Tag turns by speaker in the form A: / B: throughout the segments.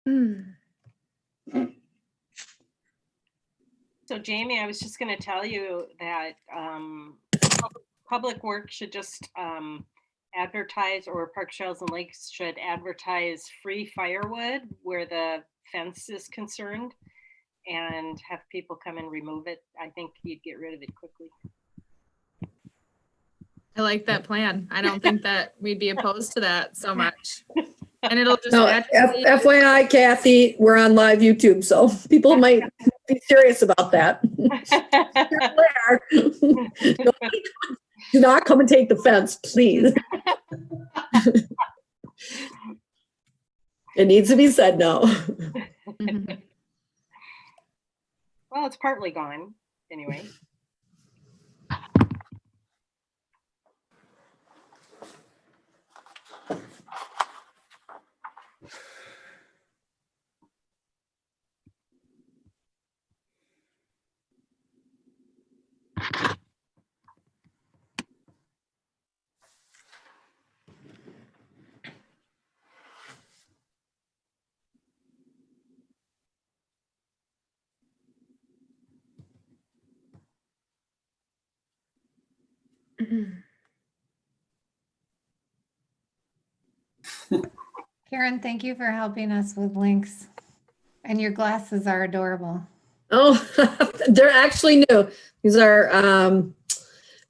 A: Mm.
B: So Jamie, I was just going to tell you that Public Works should just advertise, or Park Trails and Lakes should advertise free firewood where the fence is concerned and have people come and remove it. I think you'd get rid of it quickly.
A: I like that plan. I don't think that we'd be opposed to that so much. And it'll just
C: No,
A: add
C: FYI, Kathy, we're on live YouTube, so people might be serious about that. Do not come and take the fence, please. It needs to be said no.
B: Well, it's partly gone anyway.
D: Karen, thank you for helping us with links. And your glasses are adorable.
C: Oh, they're actually new. These are,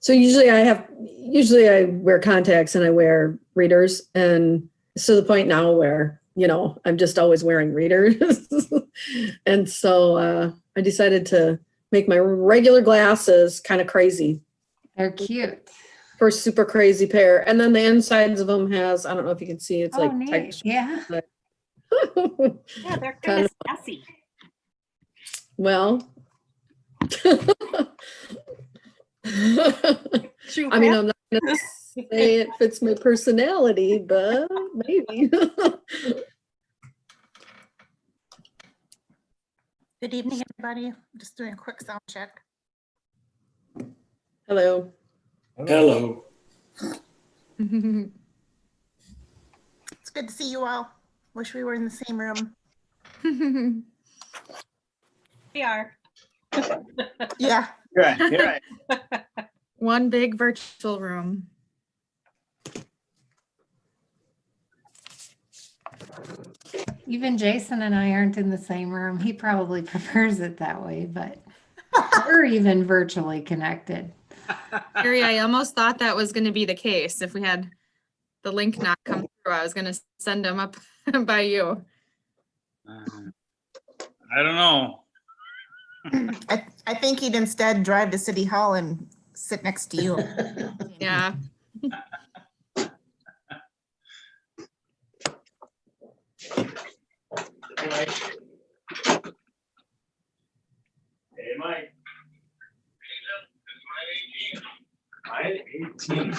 C: so usually I wear contacts and I wear readers, and it's to the point now where, I'm just always wearing readers. And so I decided to make my regular glasses kind of crazy.
D: They're cute.
C: First super crazy pair. And then the insides of them has, I don't know if you can see, it's like
D: neat.
C: texture.
D: Yeah.
B: Yeah, they're kind of sassy.
C: Well, I mean, I'm not going to say it fits my personality, but maybe.
E: Good evening, everybody. I'm just doing a quick sound check.
C: Hello.
F: Hello.
E: It's good to see you all. Wish we were in the same room.
B: We are.
E: Yeah.
F: Right, you're right.
A: one big virtual room.
D: Even Jason and I aren't in the same room. He probably prefers it that way, but we're even virtually connected.
A: Gary, I almost thought that was going to be the case. If we had the link not come through, I was going to send them up by you.
F: I don't know.
E: I think he'd instead drive to City Hall and sit next to you.
A: Yeah.
F: Hey, Mike. Mine 18.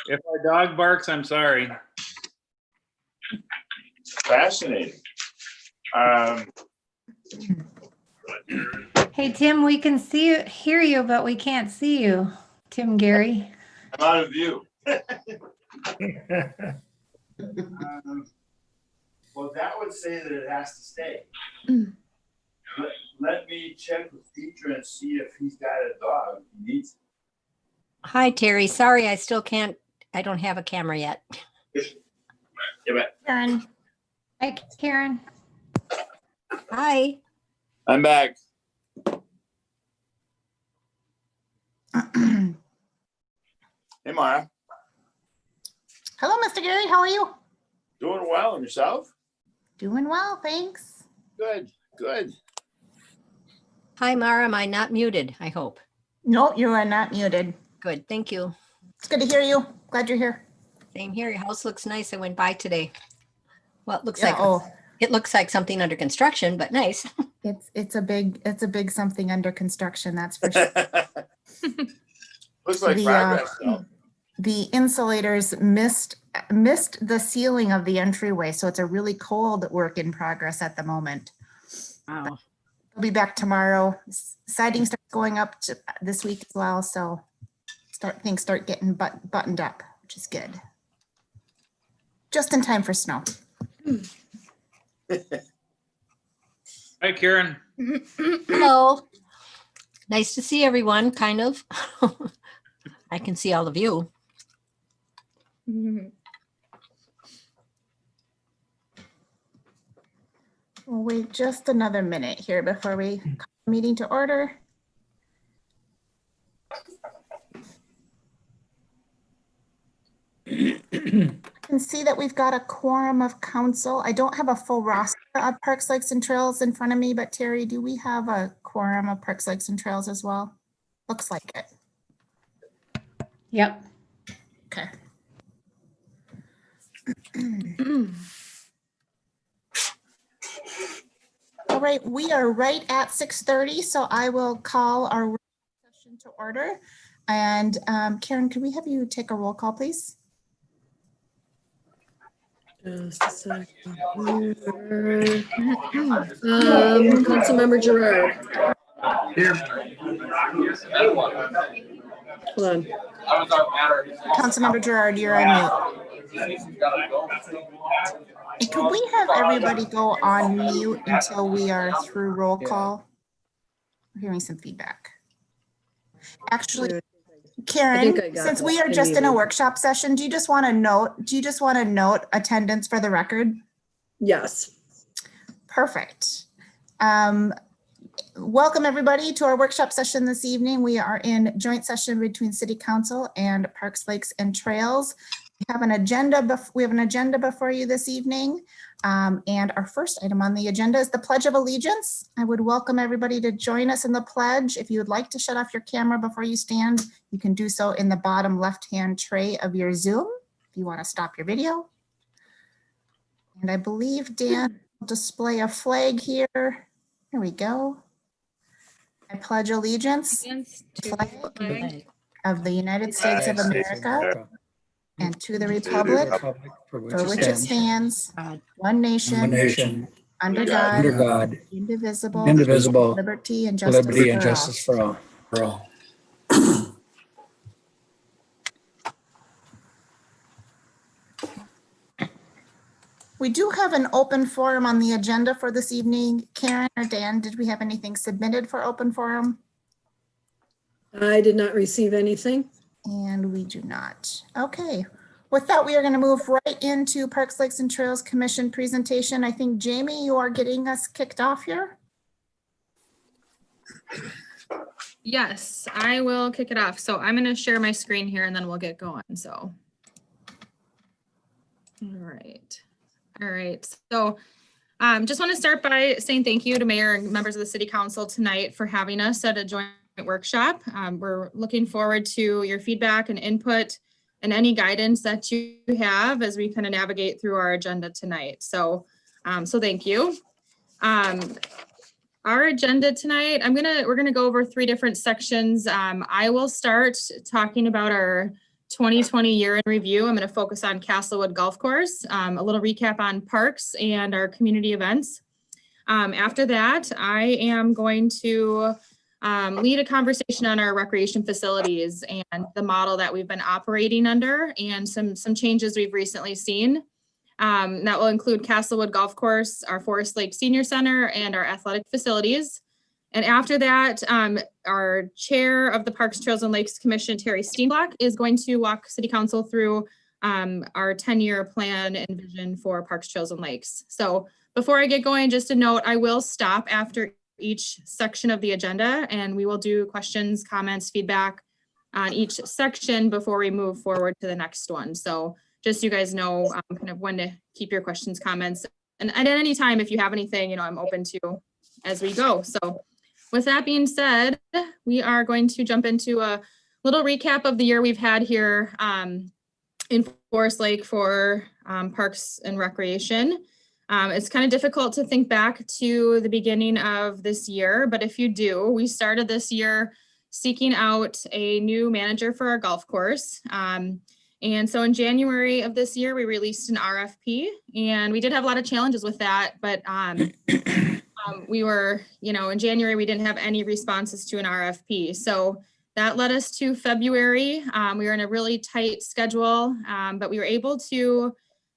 F: If my dog barks, I'm sorry.
G: Fascinating.
D: Hey, Tim, we can see you, hear you, but we can't see you. Tim Gary.
G: I'm out of view. Well, that would say that it has to stay. Let me check with Peter and see if he's got a dog he needs.
H: Hi, Terry. Sorry, I still can't. I don't have a camera yet.
G: Yeah,
E: Karen,
D: Hi, Karen.
H: Hi.
G: I'm back. Hey, Mara.
E: hello, Mr. Gary. How are you?
G: Doing well, and yourself?
E: Doing well, thanks.
G: Good, good.
H: Hi, Mara. Am I not muted? I hope.
E: No, you are not muted.
H: Good. Thank you.
E: It's good to hear you. Glad you're here.
H: Same here. Your house looks nice. I went by today. Well, it looks
E: Yeah,
H: like
E: oh,
H: it looks like something under construction, but nice.
E: it's a big something under construction, that's for sure.
G: Looks like
E: The,
G: progress though.
E: The insulators missed the ceiling of the entryway, so it's a really cold work in progress at the moment.
H: Wow.
E: We'll be back tomorrow. Siding starts going up this week as well, so things start getting buttoned up, which is good. Just in time for snow.
F: Hi, Karen.
H: Hello. Nice to see everyone, kind of. I can see all of you.
E: We'll wait just another minute here before we call the meeting to order. I can see that we've got a quorum of council. I don't have a full roster of Parks, Lakes, and Trails in front of me, but Terry, do we have a quorum of Parks, Lakes, and Trails as well? Looks like it.
D: Yep.
E: Okay. All right, we are right at 6:30, so I will call our work session to order. And Karen, could we have you take a roll call, please?
C: Just a second. Councilmember Gerard.
G: Here.
C: Hold on.
E: Councilmember Gerard, you're on mute. And could we have everybody go on mute until we are through roll call? I'm hearing some feedback. Actually, Karen,
C: I got
E: since
C: that.
E: we are
C: I
E: just in a
C: muted.
E: workshop session, do you just want to note attendance for the record?
C: Yes.
E: Perfect. Welcome everybody to our workshop session this evening. We are in joint session between City Council and Parks, Lakes, and Trails. We have an agenda before you this evening. And our first item on the agenda is the Pledge of Allegiance. I would welcome everybody to join us in the pledge. If you would like to shut off your camera before you stand, you can do so in the bottom left-hand tray of your Zoom if you want to stop your video. And I believe Dan will display a flag here. Here we go. I pledge allegiance to the flag of the United States of America and to the republic for which it stands, one nation, under God, indivisible, liberty and justice for all. We do have an open forum on the agenda for this evening. Karen or Dan, did we have anything submitted for open forum?
C: I did not receive anything.
E: And we do not. Okay. With that, we are going to move right into Parks, Lakes, and Trails Commission presentation. I think, Jamie, you are getting us kicked off here.
A: Yes, I will kick it off. So I'm going to share my screen here and then we'll get going. So. All right. All right. So just want to start by saying thank you to Mayor and members of the City Council tonight for having us at a joint workshop. We're looking forward to your feedback and input and any guidance that you have as we kind of navigate through our agenda tonight. So, so thank you. Our agenda tonight, we're gonna go over 3 different sections. I will start talking about our 2020 year in review. I'm going to focus on Castlewood Golf Course, a little recap on parks and our community events. After that, I am going to lead a conversation on our recreation facilities and the model that we've been operating under and some changes we've recently seen. That will include Castlewood Golf Course, our Forest Lake Senior Center, and our athletic facilities. And after that, our chair of the Parks, Trails, and Lakes Commission, Terry Steenblock, is going to walk City Council through our 10-year plan and vision for Parks, Trails, and Lakes. So before I get going, just a note, I will stop after each section of the agenda, and we will do questions, comments, feedback on each section before we move forward to the next one. So just so you guys know kind of when to keep your questions, comments, and at any time, if you have anything, I'm open to as we go. So with that being said, we are going to jump into a little recap of the year we've had here in Forest Lake for Parks and Recreation. It's kind of difficult to think back to the beginning of this year, but if you do, we started this year seeking out a new manager for our golf course. And so in January of this year, we released an RFP, and we did have a lot of challenges with that, but we were, in January, we didn't have any responses to an RFP. So that led us to February. We were in a really tight schedule, but we were able to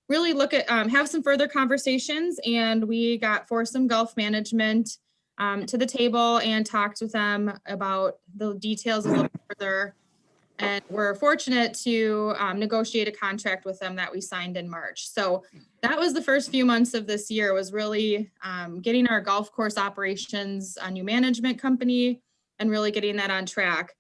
A: really look at, have some further conversations, and we got Foursome Golf Management to the table and talked with them about the details a little bit further. And we're fortunate to negotiate a contract with them that we signed in March. So that was the first few months of this year, was really getting our golf course operations, a new management company, and really getting that on track.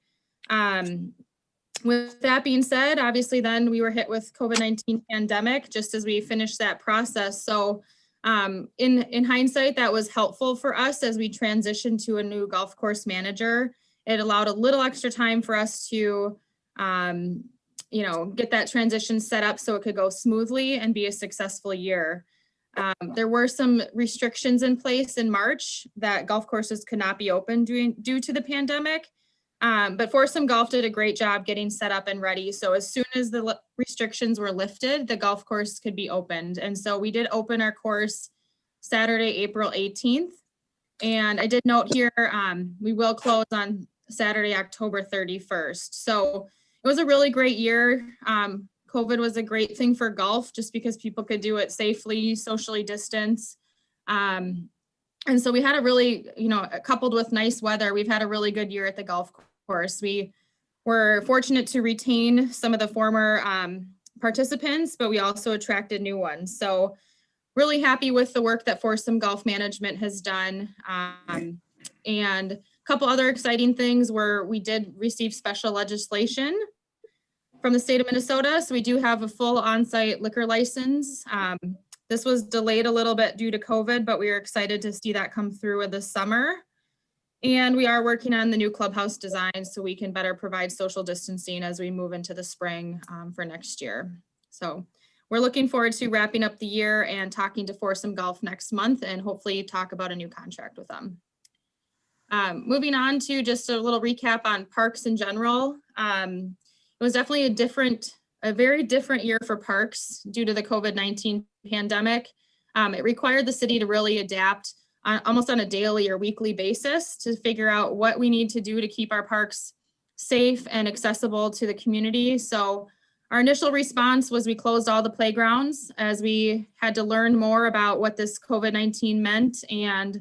A: With that being said, obviously then we were hit with COVID-19 pandemic just as we finished that process. So in hindsight, that was helpful for us as we transitioned to a new golf course manager. It allowed a little extra time for us to get that transition set up so it could go smoothly and be a successful year. There were some restrictions in place in March that golf courses could not be open due to the pandemic. But Foursome Golf did a great job getting set up and ready. So as soon as the restrictions were lifted, the golf course could be opened. And so we did open our course Saturday, April 18th. And I did note here, we will close on Saturday, October 31st. So it was a really great year. COVID was a great thing for golf just because people could do it safely, socially distanced. And so we had a really, coupled with nice weather, we've had a really good year at the golf course. We were fortunate to retain some of the former participants, but we also attracted new ones. So really happy with the work that Foursome Golf Management has done. And a couple other exciting things were we did receive special legislation from the state of Minnesota. So we do have a full on-site liquor license. This was delayed a little bit due to COVID, but we are excited to see that come through in the summer. And we are working on the new clubhouse design so we can better provide social distancing as we move into the spring for next year. So we're looking forward to wrapping up the year and talking to Foursome Golf next month and hopefully talk about a new contract with them. Moving on to just a little recap on parks in general. It was definitely a very different year for parks due to the COVID-19 pandemic. It required the city to really adapt almost on a daily or weekly basis to figure out what we need to do to keep our parks safe and accessible to the community. So our initial response was we closed all the playgrounds as we had to learn more about what this COVID-19 meant and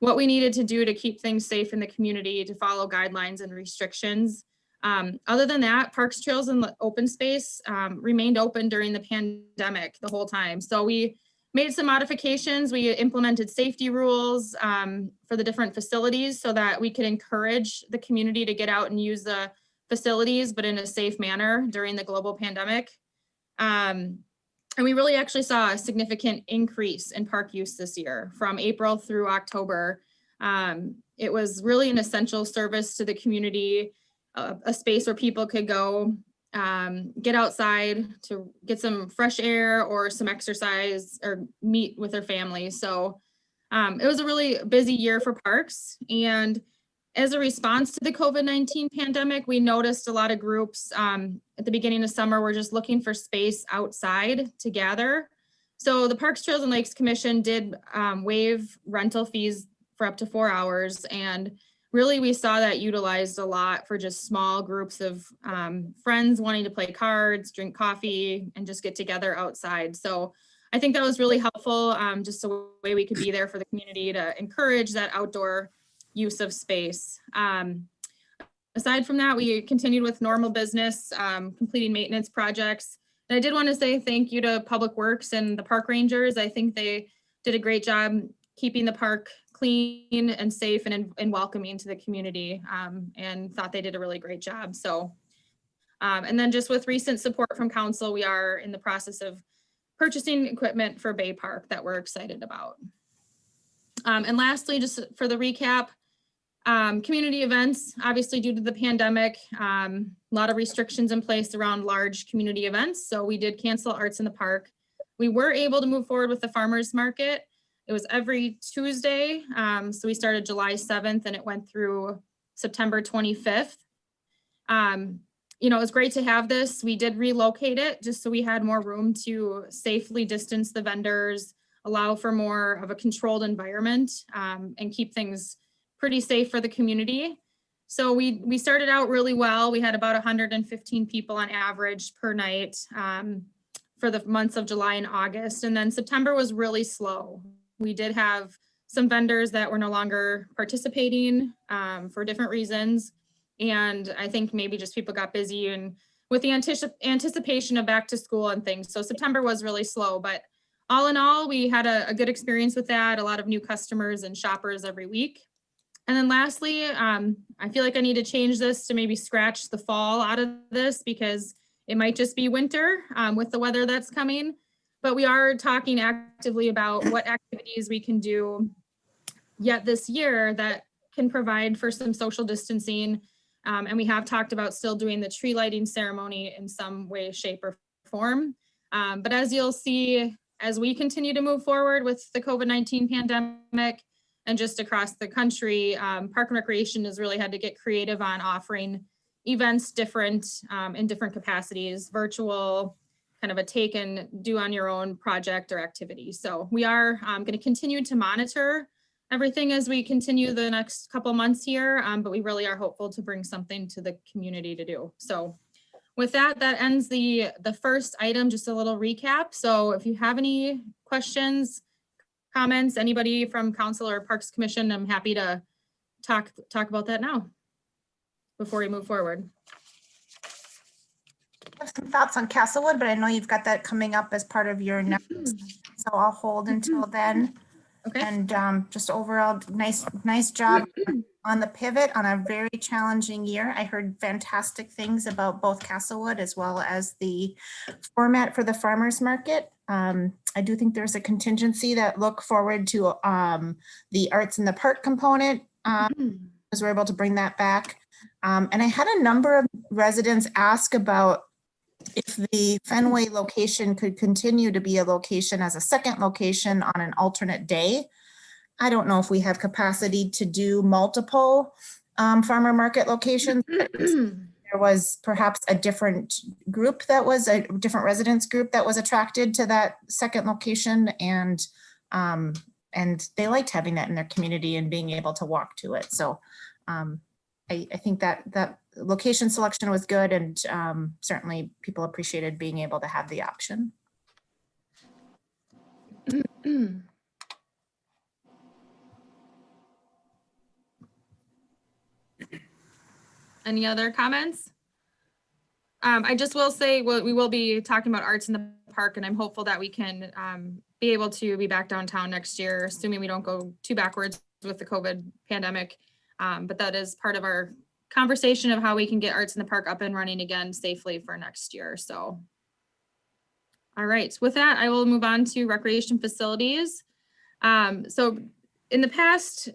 A: what we needed to do to keep things safe in the community, to follow guidelines and restrictions. Other than that, parks, trails, and open space remained open during the pandemic the whole time. So we made some modifications. We implemented safety rules for the different facilities so that we could encourage the community to get out and use the facilities, but in a safe manner during the global pandemic. And we really actually saw a significant increase in park use this year from April through October. It was really an essential service to the community, a space where people could go get outside to get some fresh air or some exercise or meet with their families. So it was a really busy year for parks. And as a response to the COVID-19 pandemic, we noticed a lot of groups at the beginning of summer were just looking for space outside to gather. So the Parks, Trails, and Lakes Commission did waive rental fees for up to 4 hours. And really, we saw that utilized a lot for just small groups of friends wanting to play cards, drink coffee, and just get together outside. So I think that was really helpful, just a way we could be there for the community to encourage that outdoor use of space. Aside from that, we continued with normal business, completing maintenance projects. And I did want to say thank you to Public Works and the park rangers. I think they did a great job keeping the park clean and safe and welcoming to the community, and thought they did a really great job. So, and then just with recent support from council, we are in the process of purchasing equipment for Bay Park that we're excited about. And lastly, just for the recap, Community events, obviously due to the pandemic, a lot of restrictions in place around large community events. So we did cancel Arts in the Park. We were able to move forward with the farmers market. It was every Tuesday. So we started July 7th and it went through September 25th. You know, it was great to have this. We did relocate it just so we had more room to safely distance the vendors, allow for more of a controlled environment, and keep things pretty safe for the community. So we started out really well. We had about 115 people on average per night for the months of July and August. And then September was really slow. We did have some vendors that were no longer participating for different reasons. And I think maybe just people got busy and with the anticipation of back to school and things. So September was really slow, but all in all, we had a good experience with that. A lot of new customers and shoppers every week. And then lastly, I feel like I need to change this to maybe scratch the fall out of this because it might just be winter with the weather that's coming. But we are talking actively about what activities we can do yet this year that can provide for some social distancing. And we have talked about still doing the tree lighting ceremony in some way, shape, or form. But as you'll see, as we continue to move forward with the COVID-19 pandemic and just across the country, Park and Recreation has really had to get creative on offering events different in different capacities, virtual, kind of a take and do on your own project or activity. So we are going to continue to monitor everything as we continue the next couple months here, but we really are hopeful to bring something to the community to do. So with that, that ends the first item, just a little recap. So if you have any questions, comments, anybody from council or Parks Commission, I'm happy to talk about that now before we move forward.
E: I have some thoughts on Castlewood, but I know you've got that coming up as part of your next, so I'll hold until then.
A: Okay.
E: And just overall, nice job on the pivot on a very challenging year. I heard fantastic things about both Castlewood as well as the format for the farmers market. I do think there's a contingency that look forward to the Arts in the Park component as we're able to bring that back. And I had a number of residents ask about if the Fenway location could continue to be a location as a second location on an alternate day. I don't know if we have capacity to do multiple farmer market locations. There was perhaps a different group that was a different residents group that was attracted to that second location, and they liked having that in their community and being able to walk to it. So I think that location selection was good, and certainly people appreciated being able to have the option.
A: Any other comments? I just will say we will be talking about Arts in the Park, and I'm hopeful that we can be able to be back downtown next year, assuming we don't go too backwards with the COVID pandemic. But that is part of our conversation of how we can get Arts in the Park up and running again safely for next year. So, all right, with that, I will move on to recreation facilities. So in the past,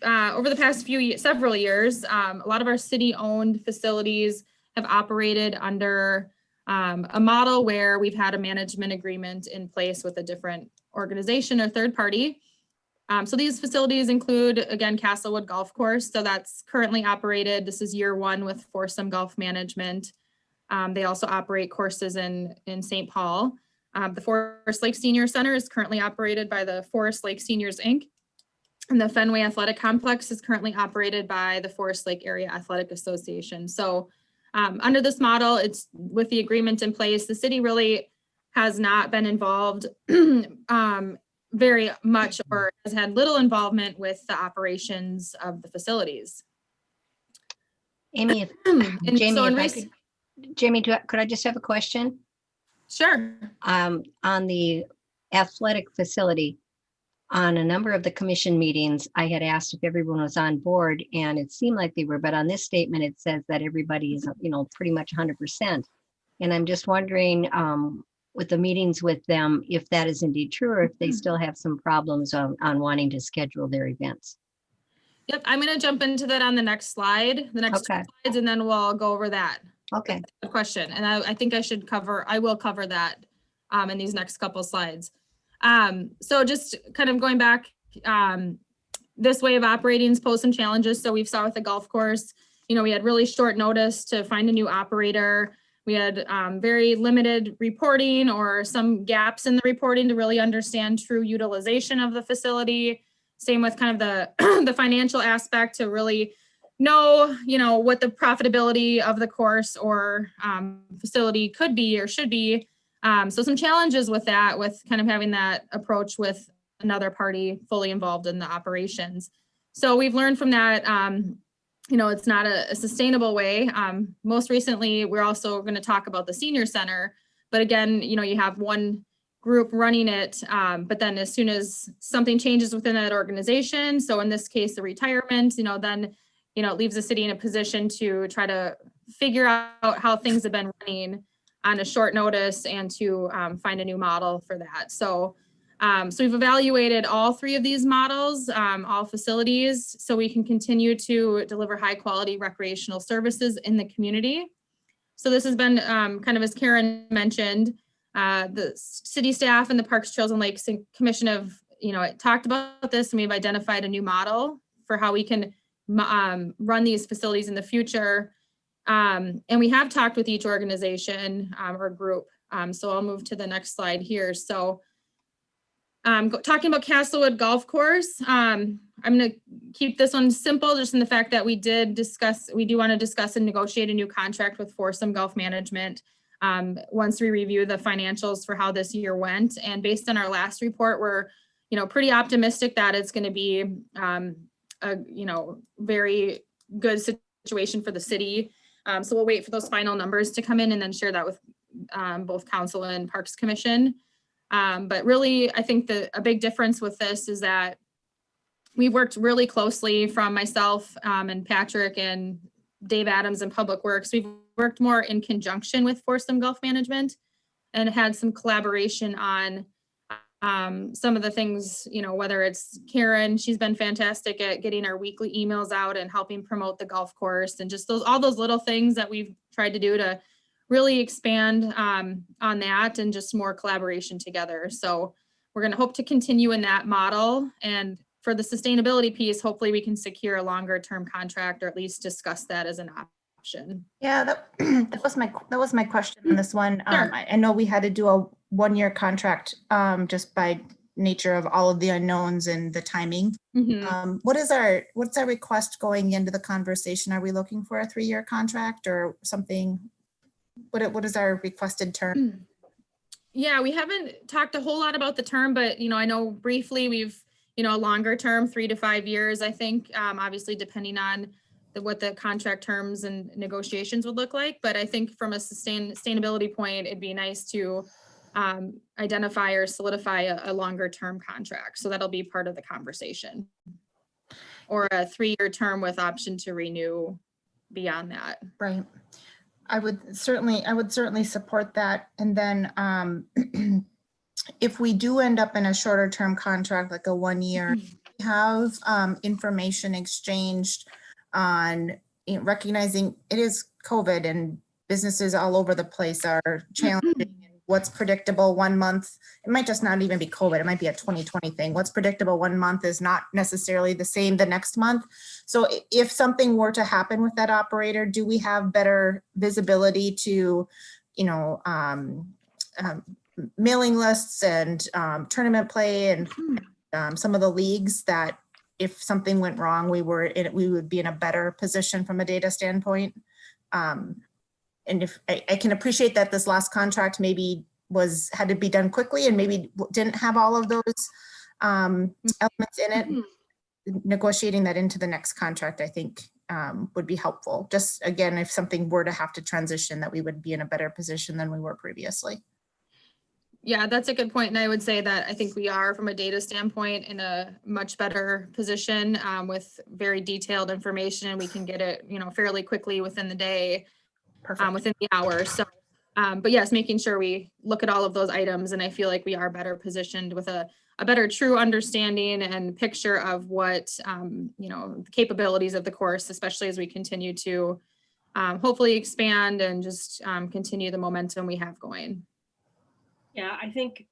A: over the past several years, a lot of our city-owned facilities have operated under a model where we've had a management agreement in place with a different organization or third party. So these facilities include, again, Castlewood Golf Course. So that's currently operated. This is year one with Foursome Golf Management. They also operate courses in St. Paul. The Forest Lake Senior Center is currently operated by the Forest Lake Seniors, Inc. And the Fenway Athletic Complex is currently operated by the Forest Lake Area Athletic Association. So under this model, it's with the agreement in place, the city really has not been involved very much or has had little involvement with the operations of the facilities.
H: Amy, Jamie, could I just have a question?
A: Sure.
H: On the athletic facility, on a number of the commission meetings, I had asked if everyone was on board, and it seemed like they were, but on this statement, it says that everybody is, pretty much 100%. And I'm just wondering, with the meetings with them, if that is indeed true, or if they still have some problems on wanting to schedule their events.
A: Yep, I'm gonna jump into that on the next slide, the next two
H: Okay.
A: slides, and then we'll go over that.
H: Okay.
A: Good question, and I think I will cover that in these next couple slides. So just kind of going back, this way of operating has posed some challenges. So we've saw with the golf course, we had really short notice to find a new operator. We had very limited reporting or some gaps in the reporting to really understand true utilization of the facility. Same with kind of the the financial aspect to really know, what the profitability of the course or facility could be or should be. So some challenges with that, with kind of having that approach with another party fully involved in the operations. So we've learned from that, it's not a sustainable way. Most recently, we're also going to talk about the senior center, but again, you have one group running it, but then as soon as something changes within that organization, so in this case, the retirement, then, it leaves the city in a position to try to figure out how things have been running on a short notice and to find a new model for that. So we've evaluated all three of these models, all facilities, so we can continue to deliver high quality recreational services in the community. So this has been kind of, as Karen mentioned, the city staff and the Parks, Trails and Lakes Commission have, talked about this, and we've identified a new model for how we can run these facilities in the future. And we have talked with each organization or group. So I'll move to the next slide here. So talking about Castlewood Golf Course, I'm going to keep this one simple, just in the fact that we do want to discuss and negotiate a new contract with Foursome Golf Management once we review the financials for how this year went. And based on our last report, we're, pretty optimistic that it's going to be a, very good situation for the city. So we'll wait for those final numbers to come in and then share that with both council and Parks Commission. But really, I think a big difference with this is that we've worked really closely, from myself and Patrick and Dave Adams in Public Works. We've worked more in conjunction with Foursome Golf Management and had some collaboration on some of the things, whether it's Karen, she's been fantastic at getting our weekly emails out and helping promote the golf course, and just all those little things that we've tried to do to really expand on that and just more collaboration together. So we're going to hope to continue in that model. And for the sustainability piece, hopefully we can secure a longer term contract, or at least discuss that as an option.
E: Yeah, that was my question on this one.
A: Sure.
E: I know we had to do a 1-year contract just by nature of all of the unknowns and the timing.
A: Mm-hmm.
E: What's our request going into the conversation? Are we looking for a 3-year contract or something? What is our requested term?
A: Yeah, we haven't talked a whole lot about the term, but I know briefly we've a longer term, 3 to 5 years, I think, obviously depending on what the contract terms and negotiations would look like. But I think from a sustainability point, it'd be nice to identify or solidify a longer term contract. So that'll be part of the conversation, or a 3-year term with option to renew beyond that.
E: Right. I would certainly support that. And then if we do end up in a shorter term contract, like a 1 year, have information exchanged on recognizing it is COVID and businesses all over the place are challenging. What's predictable 1 month, it might just not even be COVID, it might be a 2020 thing. What's predictable 1 month is not necessarily the same the next month. So if something were to happen with that operator, do we have better visibility to, mailing lists and tournament play and some of the leagues, that if something went wrong, we would be in a better position from a data standpoint? And if I can appreciate that this last contract maybe had to be done quickly and maybe didn't have all of those elements in it, negotiating that into the next contract, I think would be helpful. Just again, if something were to have to transition, that we would be in a better position than we were previously.
A: Yeah, that's a good point. And I would say that I think we are, from a data standpoint, in a much better position with very detailed information, and we can get it, fairly quickly within the day.
E: Perfect.
A: Within the hour. So But yes, making sure we look at all of those items, and I feel like we are better positioned with a better true understanding and picture of what, you know, the capabilities of the course, especially as we continue to hopefully expand and just continue the momentum we have going.
B: Yeah, I think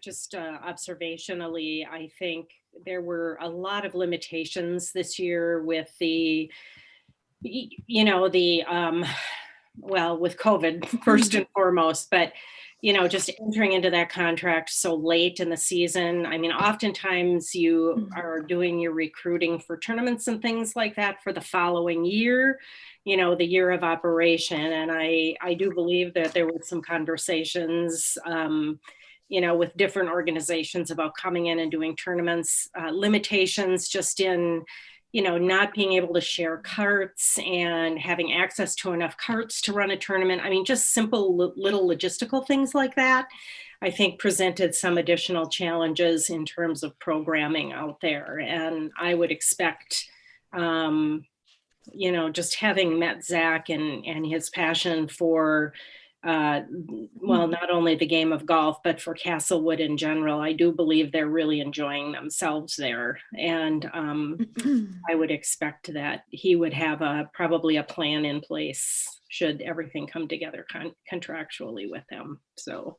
B: just observationally, I think there were a lot of limitations this year with the, you know, the, well, with COVID first and foremost, but, you know, just entering into that contract so late in the season. I mean, oftentimes you are doing your recruiting for tournaments and things like that for the following year, you know, the year of operation. And I do believe that there were some conversations, you know, with different organizations about coming in and doing tournaments, limitations just in, you know, not being able to share carts and having access to enough carts to run a tournament. I mean, just simple little logistical things like that, I think presented some additional challenges in terms of programming out there. And I would expect, you know, just having met Zach and his passion for, well, not only the game of golf, but for Castlewood in general, I do believe they're really enjoying themselves there. And I would expect that he would have probably a plan in place should everything come together contractually with them. So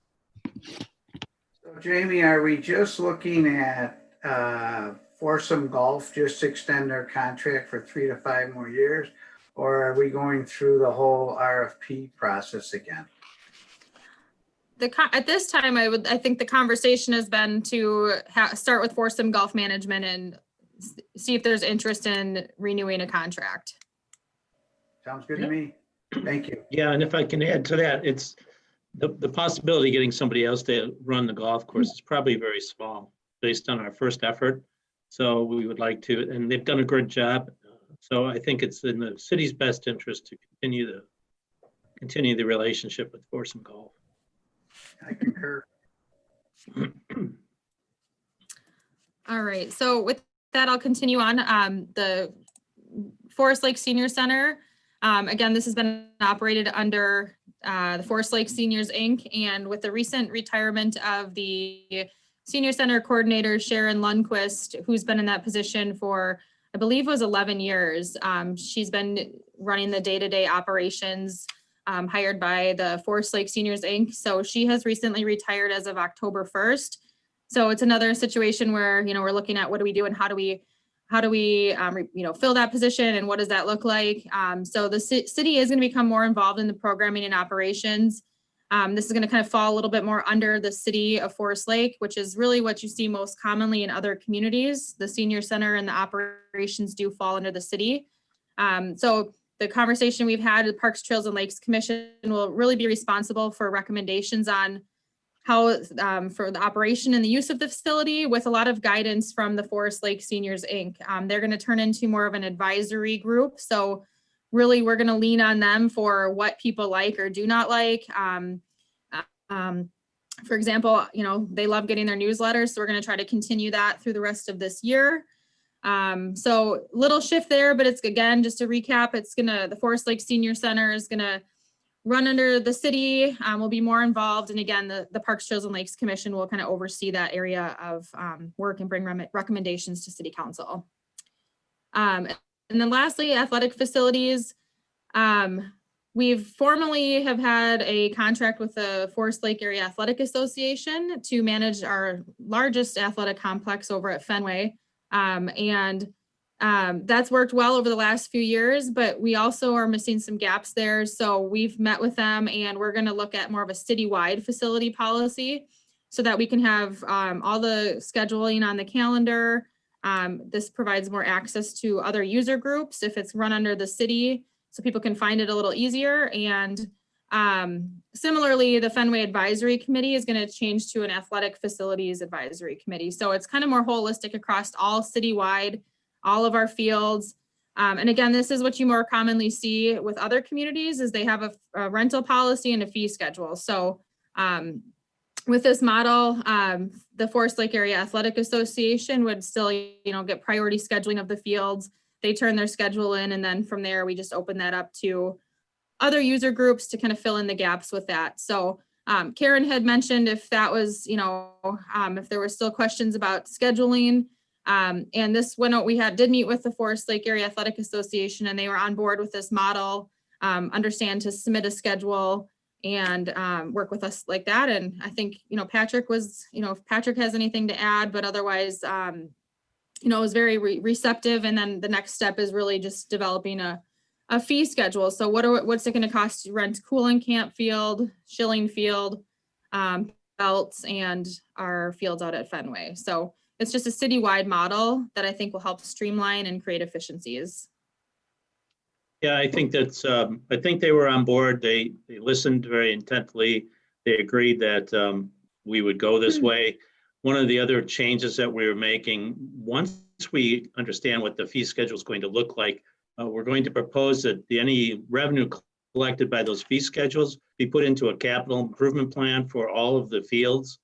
I: Jamie, are we just looking at Foursome Golf just extend their contract for 3 to 5 more years? Or are we going through the whole RFP process again?
A: At this time, I think the conversation has been to start with Foursome Golf Management and see if there's interest in renewing a contract.
I: Sounds good to me. Thank you.
J: Yeah, and if I can add to that, it's the possibility of getting somebody else to run the golf course is probably very small based on our first effort. So we would like to, and they've done a good job. So I think it's in the city's best interest to continue the relationship with Foursome Golf.
I: I concur.
A: All right, so with that, I'll continue on. The Forest Lake Senior Center, again, this has been operated under the Forest Lake Seniors, Inc. And with the recent retirement of the Senior Center Coordinator, Sharon Lundquist, who's been in that position for, I believe it was 11 years. She's been running the day-to-day operations hired by the Forest Lake Seniors, Inc. So she has recently retired as of October 1st. So it's another situation where, you know, we're looking at what do we do and how do we you know, fill that position and what does that look like? So the city is going to become more involved in the programming and operations. This is going to kind of fall a little bit more under the city of Forest Lake, which is really what you see most commonly in other communities. The senior center and the operations do fall under the city. So the conversation we've had with Parks, Trails, and Lakes Commission will really be responsible for recommendations on how for the operation and the use of the facility, with a lot of guidance from the Forest Lake Seniors, Inc. They're going to turn into more of an advisory group. So really, we're going to lean on them for what people like or do not like. For example, you know, they love getting their newsletters, so we're going to try to continue that through the rest of this year. So little shift there, but it's, again, just to recap, the Forest Lake Senior Center is gonna run under the city. We'll be more involved. And again, the Parks, Trails, and Lakes Commission will kind of oversee that area of work and bring recommendations to City Council. And then lastly, athletic facilities. We've formally have had a contract with the Forest Lake Area Athletic Association to manage our largest athletic complex over at Fenway. That's worked well over the last few years, but we also are missing some gaps there. So we've met with them and we're going to look at more of a citywide facility policy so that we can have all the scheduling on the calendar. This provides more access to other user groups if it's run under the city, so people can find it a little easier. And similarly, the Fenway Advisory Committee is going to change to an Athletic Facilities Advisory Committee. So it's kind of more holistic across all citywide, all of our fields. And again, this is what you more commonly see with other communities, is they have a rental policy and a fee schedule. So with this model, the Forest Lake Area Athletic Association would still, you know, get priority scheduling of the fields. They turn their schedule in, and then from there, we just open that up to other user groups to kind of fill in the gaps with that. So Karen had mentioned if that was, if there were still questions about scheduling. And this went out, did meet with the Forest Lake Area Athletic Association, and they were on board with this model, understand to submit a schedule and work with us like that. And I think, Patrick was, if Patrick has anything to add, but otherwise, was very receptive. And then the next step is really just developing a fee schedule. So what's it going to cost to rent cooling camp field, Schilling field, belts, and our fields out at Fenway. So it's just a citywide model that I think will help streamline and create efficiencies.
J: Yeah, I think I think they were on board. They listened very intently. They agreed that we would go this way. One of the other changes that we were making, once we understand what the fee schedule is going to look like, we're going to propose that any revenue collected by those fee schedules be put into a capital improvement plan for all of the fields.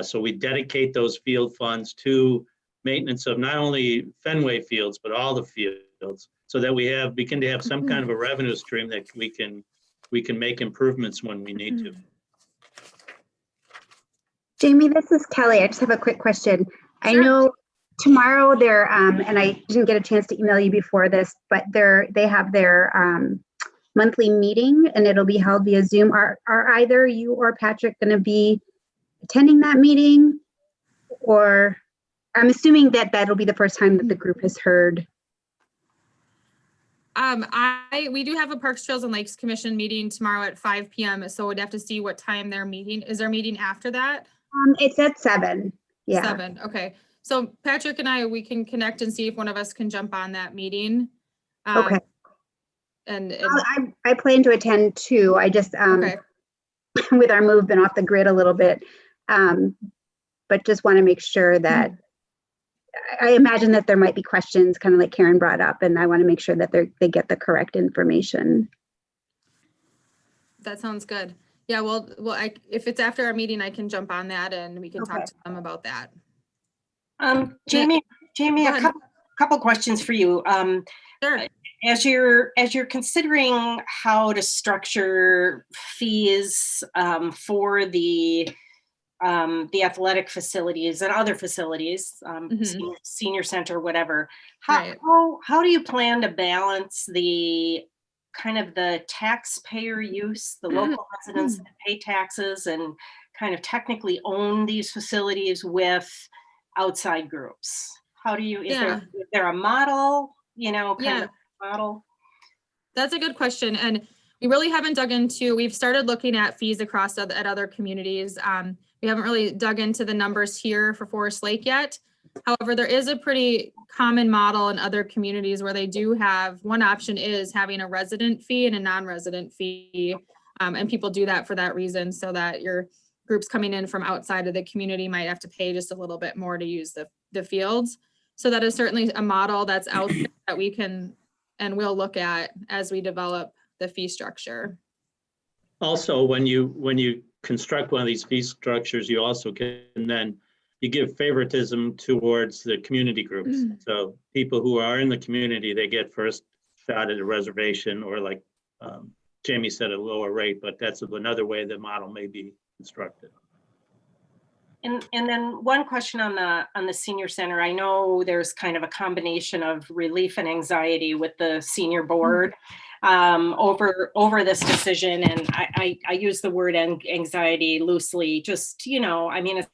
J: So we dedicate those field funds to maintenance of not only Fenway fields, but all the fields, so that we begin to have some kind of a revenue stream that we can make improvements when we need to.
K: Jamie, this is Kelly. I just have a quick question.
A: Sure.
K: I know tomorrow and I didn't get a chance to email you before this, but they have their monthly meeting and it'll be held via Zoom. Are either you or Patrick going to be attending that meeting? Or I'm assuming that that'll be the first time that the group has heard.
A: We do have a Parks, Trails, and Lakes Commission meeting tomorrow at 5 p.m. So we'd have to see what time they're meeting. Is there a meeting after that?
K: It's at 7. Yeah.
A: 7. Okay. So Patrick and we can connect and see if one of us can jump on that meeting.
K: Okay.
A: And
K: I plan to attend too. I just,
A: okay.
K: with our move, been off the grid a little bit, but just want to make sure that I imagine that there might be questions kind of like Karen brought up, and I want to make sure that they get the correct information.
A: That sounds good. Yeah, well, if it's after our meeting, I can jump on that and we can talk to them about that.
B: Jamie, a couple questions for you.
A: Sure.
B: As you're considering how to structure fees for the athletic facilities and other facilities, senior center, whatever, how do you plan to balance the kind of the taxpayer use, the local residents that pay taxes and kind of technically own these facilities with outside groups? How do you, is there a model, kind of model?
A: That's a good question. And we really haven't dug into, we've started looking at fees across at other communities. We haven't really dug into the numbers here for Forest Lake yet. However, there is a pretty common model in other communities where they do have, one option is having a resident fee and a non-resident fee. And people do that for that reason, so that your groups coming in from outside of the community might have to pay just a little bit more to use the fields. So that is certainly a model that's out there that we can and will look at as we develop the fee structure.
J: Also, when you construct one of these fee structures, you also can then you give favoritism towards the community groups. So people who are in the community, they get first shot at a reservation, or like Jamie said, a lower rate, but that's another way the model may be constructed.
B: And then one question on the senior center. I know there's kind of a combination of relief and anxiety with the senior board over this decision. And I use the word anxiety loosely, just, I mean,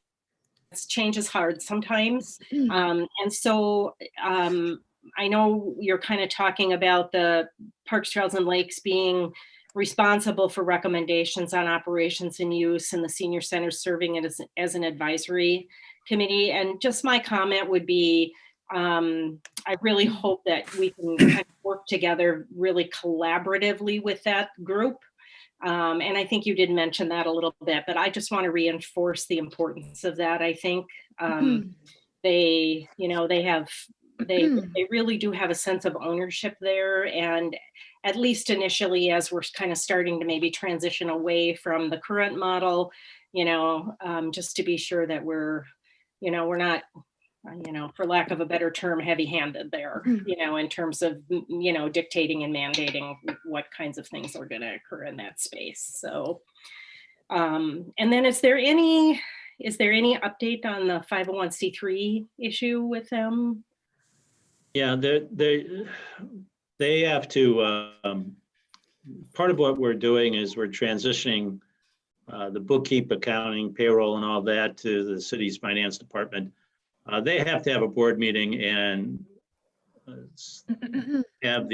B: change is hard sometimes. And so I know you're kind of talking about the Parks, Trails, and Lakes being responsible for recommendations on operations and use, and the senior center serving it as an advisory committee. And just my comment would be, I really hope that we can kind of work together really collaboratively with that group. And I think you did mention that a little bit, but I just want to reinforce the importance of that. I think they really do have a sense of ownership there. And at least initially, as we're kind of starting to maybe transition away from the current model, just to be sure that we're for lack of a better term, heavy-handed there, in terms of, dictating and mandating what kinds of things are going to occur in that space. So, and then is there any update on the 501c3 issue with them?
J: Yeah, they have to, part of what we're doing is we're transitioning the bookkeep, accounting, payroll, and all that to the city's finance department. They have to have a board meeting and have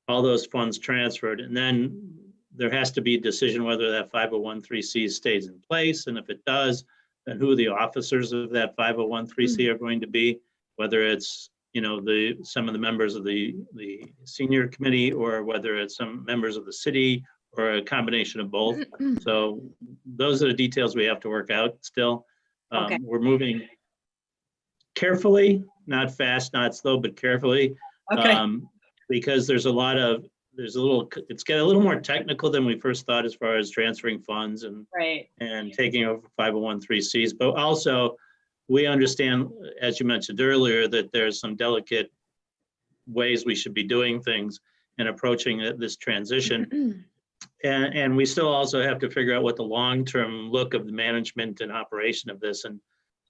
J: all those funds transferred. And then there has to be a decision whether that 501(c3) stays in place. And if it does, then who the officers of that 501(c3) are going to be, whether it's, some of the members of the senior committee, or whether it's some members of the city, or a combination of both. So those are the details we have to work out still.
B: Okay.
J: We're moving carefully, not fast, not slow, but carefully.
B: Okay.
J: Because it's getting a little more technical than we first thought as far as transferring funds and taking over 501(c3)s. But also, we understand, as you mentioned earlier, that there's some delicate ways we should be doing things and approaching this transition. And we still also have to figure out what the long-term look of the management and operation of this, and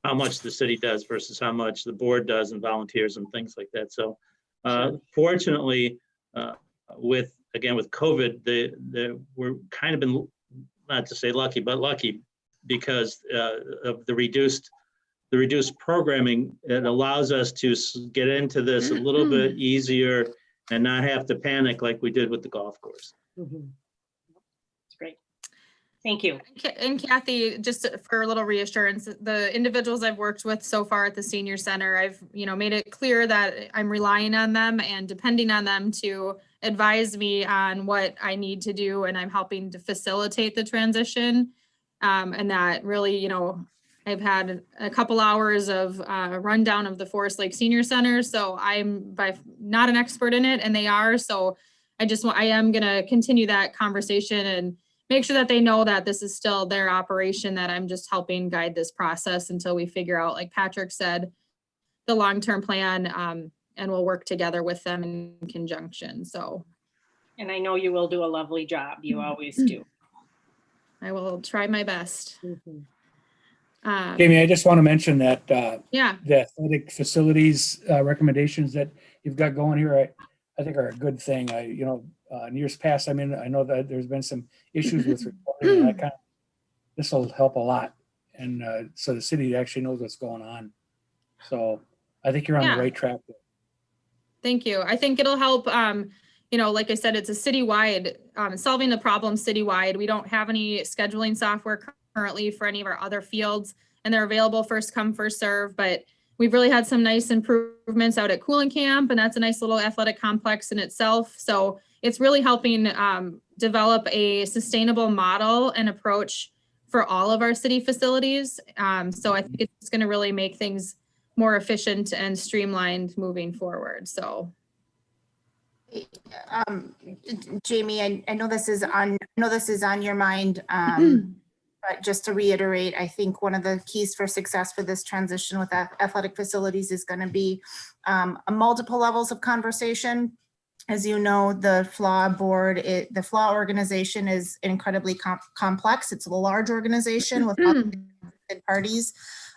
J: how much the city does versus how much the board does and volunteers and things like that. So fortunately, with COVID, we're kind of been, not to say lucky, but lucky, because of the reduced programming. It allows us to get into this a little bit easier and not have to panic like we did with the golf course.
B: That's great. Thank you.
A: And Kathy, just for a little reassurance, the individuals I've worked with so far at the senior center, I've made it clear that I'm relying on them and depending on them to advise me on what I need to do, and I'm helping to facilitate the transition. And that really, I've had a couple hours of rundown of the Forest Lake Senior Center, so I'm not an expert in it, and they are. So I am going to continue that conversation and make sure that they know that this is still their operation, that I'm just helping guide this process until we figure out, like Patrick said, the long-term plan, and we'll work together with them in conjunction. So.
B: And I know you will do a lovely job. You always do.
A: I will try my best.
L: Jamie, I just want to mention that the athletic facilities recommendations that you've got going here, I think are a good thing. In years past, I know that there's been some issues with reporting, and this will help a lot. And so the city actually knows what's going on. So I think you're on the right track there.
A: Thank you. I think it'll help. Like I said, it's a citywide, solving the problem citywide. We don't have any scheduling software currently for any of our other fields, and they're available first come, first serve. But we've really had some nice improvements out at Cooling Camp, and that's a nice little athletic complex in itself. So it's really helping develop a sustainable model and approach for all of our city facilities. So I think it's going to really make things more efficient and streamlined moving forward. So.
E: Jamie, I know this is on your mind, but just to reiterate, I think one of the keys for success for this transition with athletic facilities is going to be multiple levels of conversation. As you know, the FLA board, the FLA organization is incredibly complex. It's a large organization with lots of parties.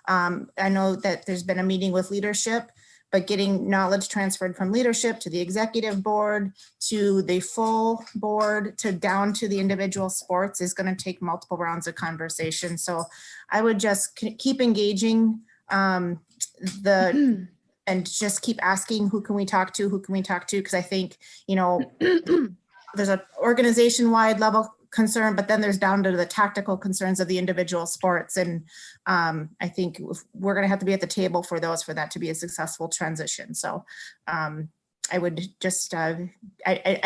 E: I know that there's been a meeting with leadership, but getting knowledge transferred from leadership to the executive board, to the full board, to down to the individual sports is going to take multiple rounds of conversation. So I would just keep engaging and just keep asking, who can we talk to? Who can we talk to? Because I think, there's an organization-wide level concern, but then there's down to the tactical concerns of the individual sports. And I think we're going to have to be at the table for that to be a successful transition. So I would just, I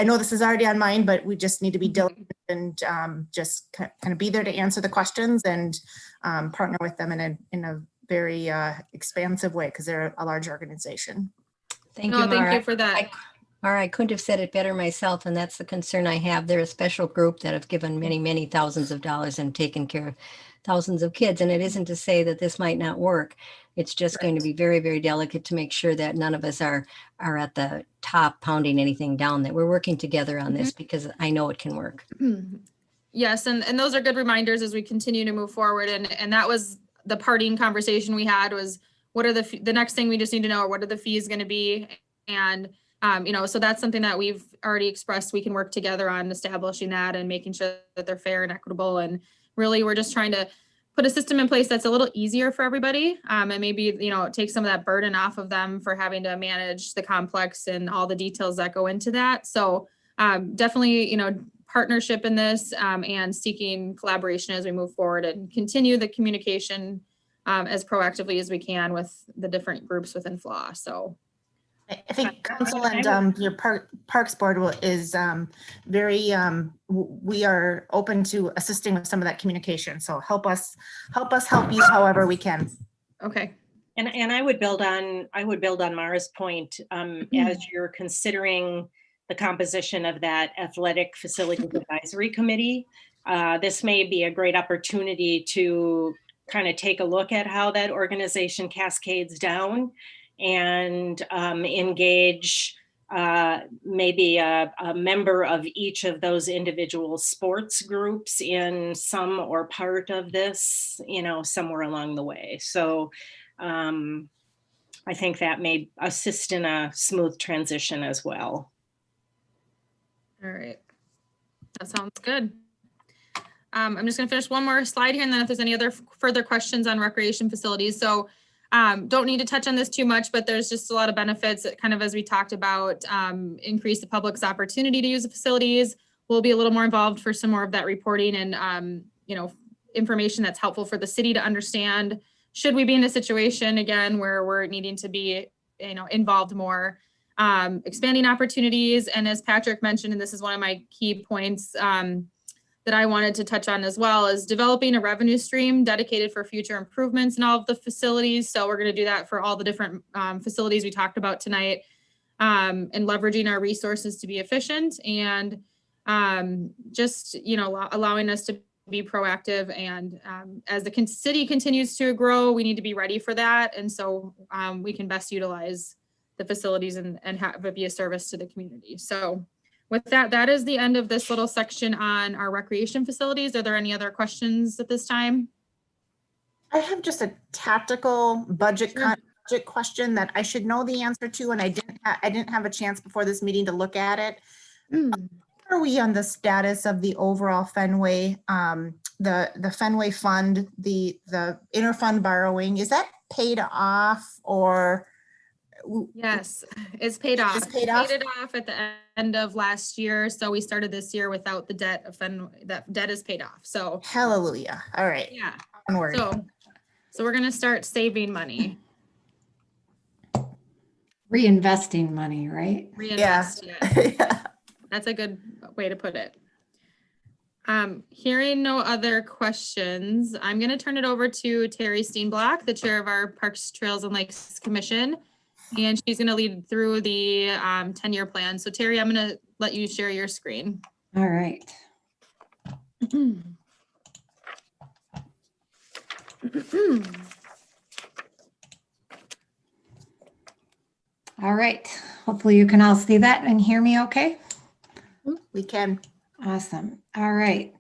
E: know this is already on mine, but we just need to be diligent and just kind of be there to answer the questions and partner with them in a very expansive way, because they're a large organization.
H: Thank you, Mara.
A: Thank you for that.
H: Mara, I couldn't have said it better myself, and that's the concern I have. They're a special group that have given many, many thousands of dollars and taken care of thousands of kids. And it isn't to say that this might not work. It's just going to be very, very delicate to make sure that none of us are at the top pounding anything down, that we're working together on this, because I know it can work.
A: Yes, and those are good reminders as we continue to move forward. And that was the parting conversation we had, was what are the next thing we just need to know, what are the fees going to be? And, so that's something that we've already expressed. We can work together on establishing that and making sure that they're fair and equitable. And really, we're just trying to put a system in place that's a little easier for everybody. And maybe, take some of that burden off of them for having to manage the complex and all the details that go into that. So definitely, partnership in this and seeking collaboration as we move forward and continue the communication as proactively as we can with the different groups within FLAW. So
E: I think council and your Parks Board is very, we are open to assisting with some of that communication. So help us help you however we can.
A: Okay.
B: And I would build on Mara's point, as you're considering the composition of that athletic facilities advisory committee. This may be a great opportunity to kind of take a look at how that organization cascades down and engage maybe a member of each of those individual sports groups in some or part of this, somewhere along the way. So I think that may assist in a smooth transition as well.
A: All right. That sounds good. I'm just going to finish one more slide here, and then if there's any other further questions on recreation facilities. So don't need to touch on this too much, but there's just a lot of benefits that kind of, as we talked about, increase the public's opportunity to use the facilities. We'll be a little more involved for some more of that reporting and, information that's helpful for the city to understand. Should we be in a situation again where we're needing to be, involved more, expanding opportunities. And as Patrick mentioned, and this is one of my key points that I wanted to touch on as well, is developing a revenue stream dedicated for future improvements in all of the facilities. So we're going to do that for all the different facilities we talked about tonight, and leveraging our resources to be efficient and just, allowing us to be proactive. And as the city continues to grow, we need to be ready for that. And so we can best utilize the facilities and have it be a service to the community. So with that, that is the end of this little section on our recreation facilities. Are there any other questions at this time?
E: I have just a tactical budget question that I should know the answer to, and I didn't have a chance before this meeting to look at it. Are we on the status of the overall Fenway, the Fenway fund, the interfund borrowing? Is that paid off or?
A: Yes, it's paid off.
E: It's paid off?
A: Paid it off at the end of last year. So we started this year without the debt of Fenway. That debt is paid off. So
E: hallelujah. All right.
A: Yeah.
E: Onward.
A: So we're gonna start saving money.
D: Reinvesting money, right?
A: Reinvest.
E: Yeah.
A: That's a good way to put it. Hearing no other questions, I'm going to turn it over to Terry Steenblock, the chair of our Parks, Trails, and Lakes Commission, and she's going to lead through the 10-year plan. So Terry, I'm going to let you share your screen.
D: All right. All right. Hopefully you can all see that and hear me okay.
E: We can.
D: Awesome. All right.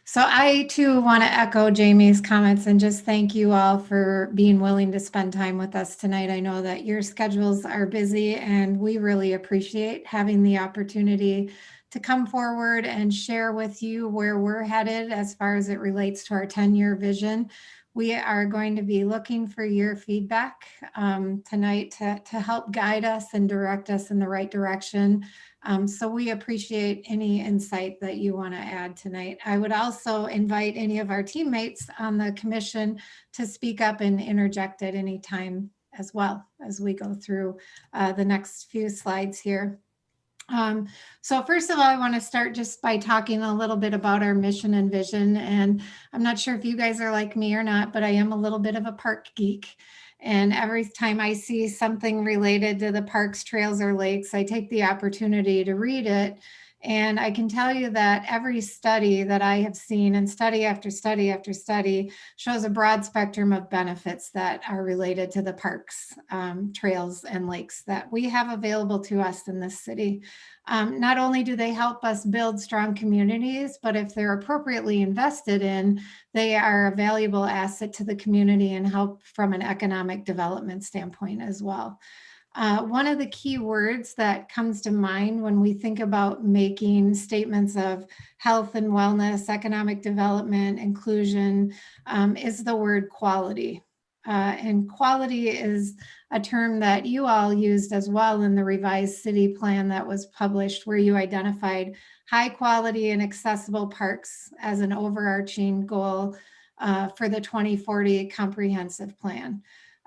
D: So I too want to echo Jamie's comments and just thank you all for being willing to spend time with us tonight. I know that your schedules are busy and we really appreciate having the opportunity to come forward and share with you where we're headed as far as it relates to our 10-year vision. We are going to be looking for your feedback tonight to help guide us and direct us in the right direction. So we appreciate any insight that you want to add tonight. I would also invite any of our teammates on the commission to speak up and interject at any time as well as we go through the next few slides here. So first of all, I want to start just by talking a little bit about our mission and vision. And I'm not sure if you guys are like me or not, but I am a little bit of a park geek. And every time I see something related to the parks, trails, or lakes, I take the opportunity to read it And I can tell you that every study that I have seen, and study after study after study, shows a broad spectrum of benefits that are related to the parks, trails, and lakes that we have available to us in this city. Not only do they help us build strong communities, but if they're appropriately invested in, they are a valuable asset to the community and help from an economic development standpoint as well. One of the key words that comes to mind when we think about making statements of health and wellness, economic development, inclusion, is the word quality. And quality is a term that you all used as well in the revised city plan that was published, where you identified high quality and accessible parks as an overarching goal for the 2040 comprehensive plan.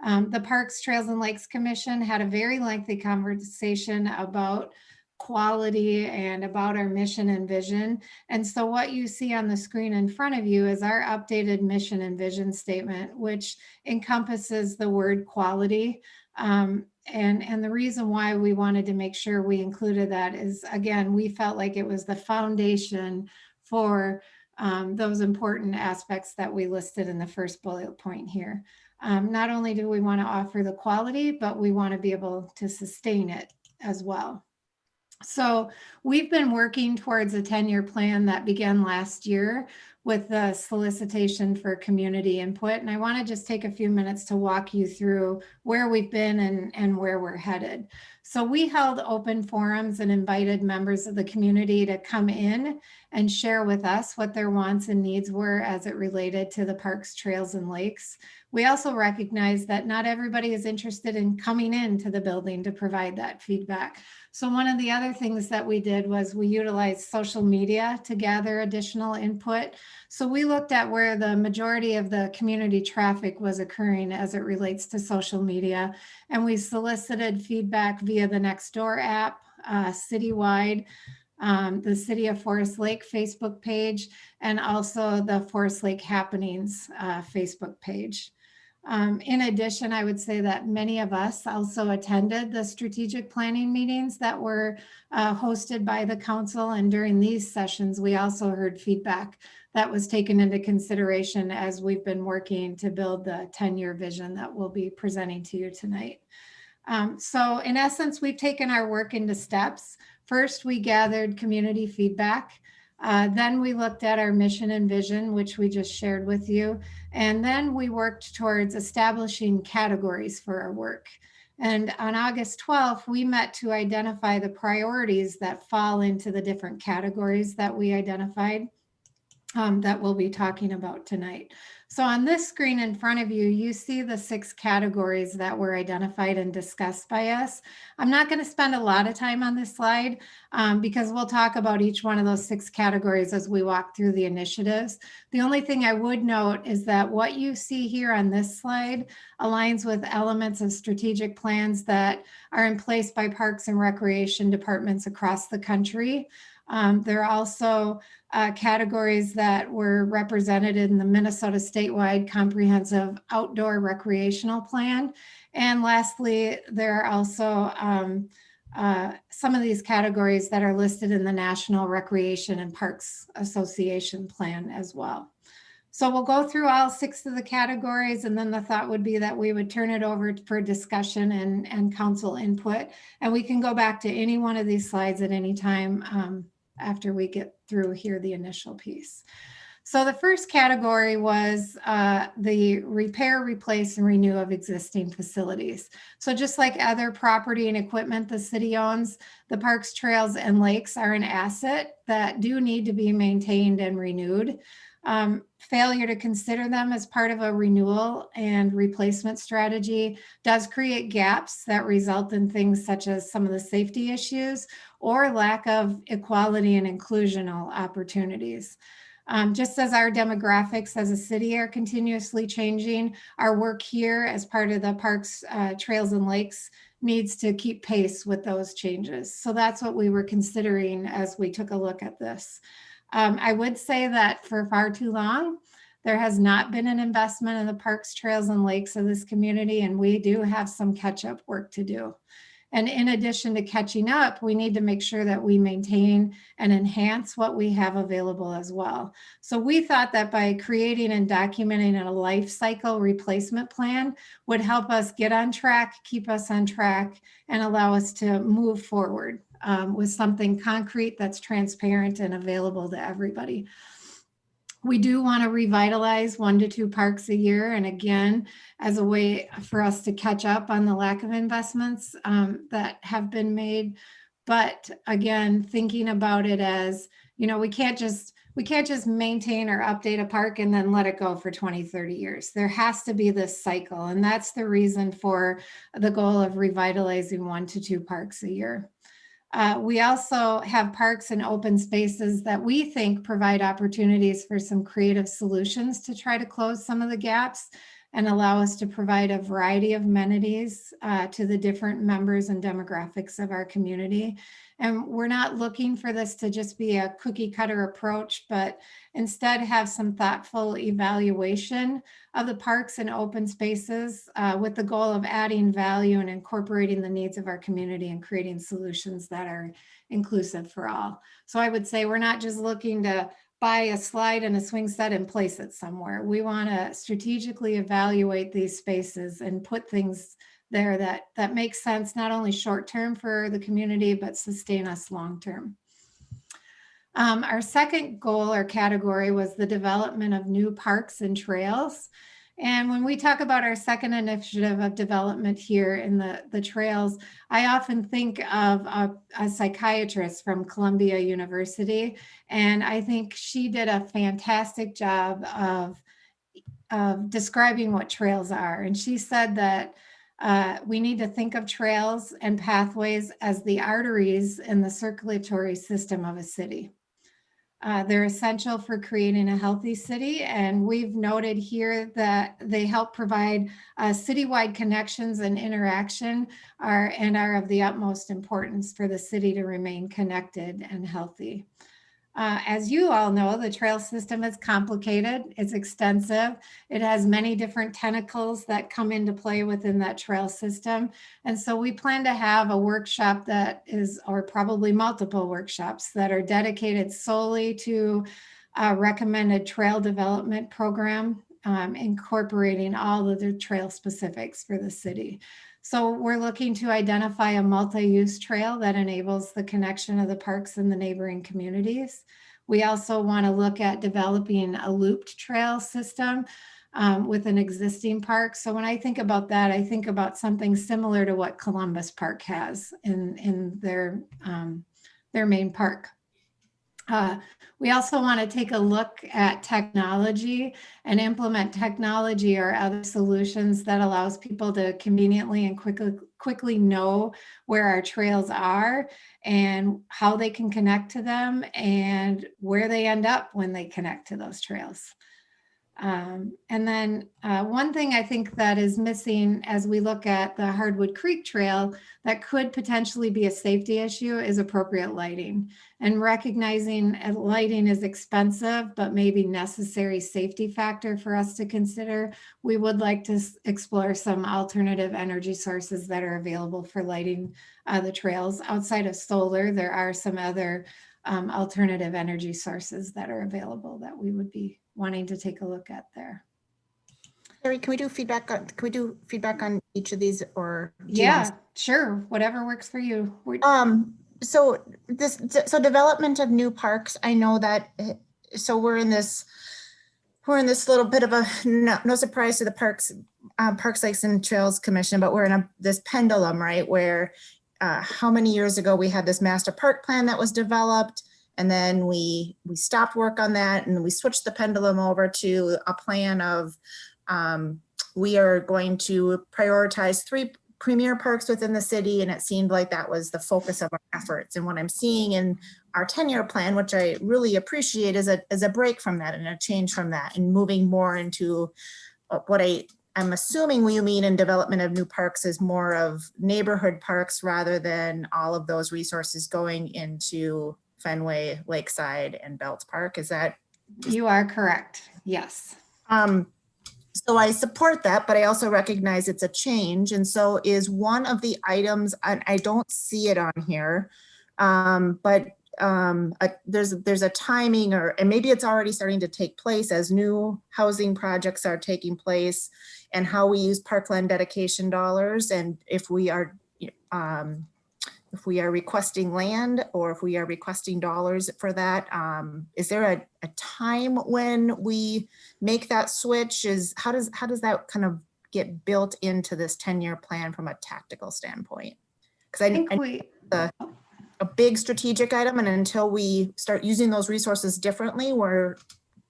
D: The Parks, Trails, and Lakes Commission had a very lengthy conversation about quality and about our mission and vision. And so what you see on the screen in front of you is our updated mission and vision statement, which encompasses the word quality. And the reason why we wanted to make sure we included that is, again, we felt like it was the foundation for those important aspects that we listed in the first bullet point here. Not only do we want to offer the quality, but we want to be able to sustain it as well. So we've been working towards a 10-year plan that began last year with the solicitation for community input. And I want to just take a few minutes to walk you through where we've been and where we're headed. So we held open forums and invited members of the community to come in and share with us what their wants and needs were as it related to the parks, trails, and lakes. We also recognize that not everybody is interested in coming into the building to provide that feedback. So one of the other things that we did was we utilized social media to gather additional input. So we looked at where the majority of the community traffic was occurring as it relates to social media. And we solicited feedback via the Nextdoor app, citywide, the City of Forest Lake Facebook page, and also the Forest Lake Happenings Facebook page. In addition, I would say that many of us also attended the strategic planning meetings that were hosted by the council. And during these sessions, we also heard feedback that was taken into consideration as we've been working to build the 10-year vision that we'll be presenting to you tonight. So in essence, we've taken our work into steps. First, we gathered community feedback. Then we looked at our mission and vision, which we just shared with you. And then we worked towards establishing categories for our work. And on August 12th, we met to identify the priorities that fall into the different categories that we identified that we'll be talking about tonight. So on this screen in front of you, you see the 6 categories that were identified and discussed by us. I'm not going to spend a lot of time on this slide because we'll talk about each one of those 6 categories as we walk through the initiatives. The only thing I would note is that what you see here on this slide aligns with elements of strategic plans that are in place by parks and recreation departments across the country. There are also categories that were represented in the Minnesota statewide comprehensive outdoor recreational plan. And lastly, there are also some of these categories that are listed in the National Recreation and Parks Association plan as well. So we'll go through all 6 of the categories, and then the thought would be that we would turn it over for discussion and council input. And we can go back to any one of these slides at any time after we get through here the initial piece. So the first category was the repair, replace, and renew of existing facilities. So just like other property and equipment the city owns, the parks, trails, and lakes are an asset that do need to be maintained and renewed. Failure to consider them as part of a renewal and replacement strategy does create gaps that result in things such as some of the safety issues or lack of equality and inclusional opportunities. Just as our demographics as a city are continuously changing, our work here as part of the parks, trails, and lakes needs to keep pace with those changes. So that's what we were considering as we took a look at this. I would say that for far too long, there has not been an investment in the parks, trails, and lakes of this community, and we do have some catch-up work to do. And in addition to catching up, we need to make sure that we maintain and enhance what we have available as well. So we thought that by creating and documenting a life cycle replacement plan would help us get on track, keep us on track, and allow us to move forward with something concrete that's transparent and available to everybody. We do want to revitalize 1 to 2 parks a year. And again, as a way for us to catch up on the lack of investments that have been made. But again, thinking about it as, we can't just maintain or update a park and then let it go for 20, 30 years. There has to be this cycle. And that's the reason for the goal of revitalizing 1 to 2 parks a year. We also have parks and open spaces that we think provide opportunities for some creative solutions to try to close some of the gaps and allow us to provide a variety of amenities to the different members and demographics of our community. And we're not looking for this to just be a cookie cutter approach, but instead have some thoughtful evaluation of the parks and open spaces with the goal of adding value and incorporating the needs of our community and creating solutions that are inclusive for all. So I would say we're not just looking to buy a slide and a swing set and place it somewhere. We want to strategically evaluate these spaces and put things there that makes sense, not only short-term for the community, but sustain us long-term. Our second goal or category was the development of new parks and trails. And when we talk about our second initiative of development here in the trails, I often think of a psychiatrist from Columbia University. And I think she did a fantastic job of describing what trails are. And she said that we need to think of trails and pathways as the arteries in the circulatory system of a city. They're essential for creating a healthy city, and we've noted here that they help provide citywide connections and interaction are of the utmost importance for the city to remain connected and healthy. As you all know, the trail system is complicated, it's extensive, it has many different tentacles that come into play within that trail system. And so we plan to have a workshop that is, or probably multiple workshops that are dedicated solely to a recommended trail development program, incorporating all of the trail specifics for the city. So we're looking to identify a multi-use trail that enables the connection of the parks and the neighboring communities. We also want to look at developing a looped trail system with an existing park. So when I think about that, I think about something similar to what Columbus Park has in their main park. We also want to take a look at technology and implement technology or other solutions that allows people to conveniently and quickly know where our trails are and how they can connect to them and where they end up when they connect to those trails. And then one thing I think that is missing as we look at the Hardwood Creek Trail that could potentially be a safety issue is appropriate lighting. And recognizing lighting is expensive, but maybe necessary safety factor for us to consider, we would like to explore some alternative energy sources that are available for lighting the trails. Outside of solar, there are some other alternative energy sources that are available that we would be wanting to take a look at there.
E: Carrie, can we do feedback on each of these, or
D: yeah, sure, whatever works for you.
E: So development of new parks, I know that, so we're in this little bit of a no surprise to the Parks, Lakes and Trails Commission, but we're in this pendulum, right, where how many years ago we had this master park plan that was developed, and then we stopped work on that, and we switched the pendulum over to a plan of we are going to prioritize 3 premier parks within the city, and it seemed like that was the focus of our efforts. And what I'm seeing in our 10-year plan, which I really appreciate, is a break from that and a change from that, and moving more into what I'm assuming you mean in development of new parks is more of neighborhood parks rather than all of those resources going into Fenway, Lakeside, and Belts Park. Is that?
D: You are correct. Yes.
E: So I support that, but I also recognize it's a change. And so is one of the items, and I don't see it on here, there's a timing, and maybe it's already starting to take place as new housing projects are taking place, and how we use parkland dedication dollars, and if we are requesting land or if we are requesting dollars for that. Is there a time when we make that switch? How does that kind of get built into this 10-year plan from a tactical standpoint? Because I think a big strategic item, and until we start using those resources differently, we're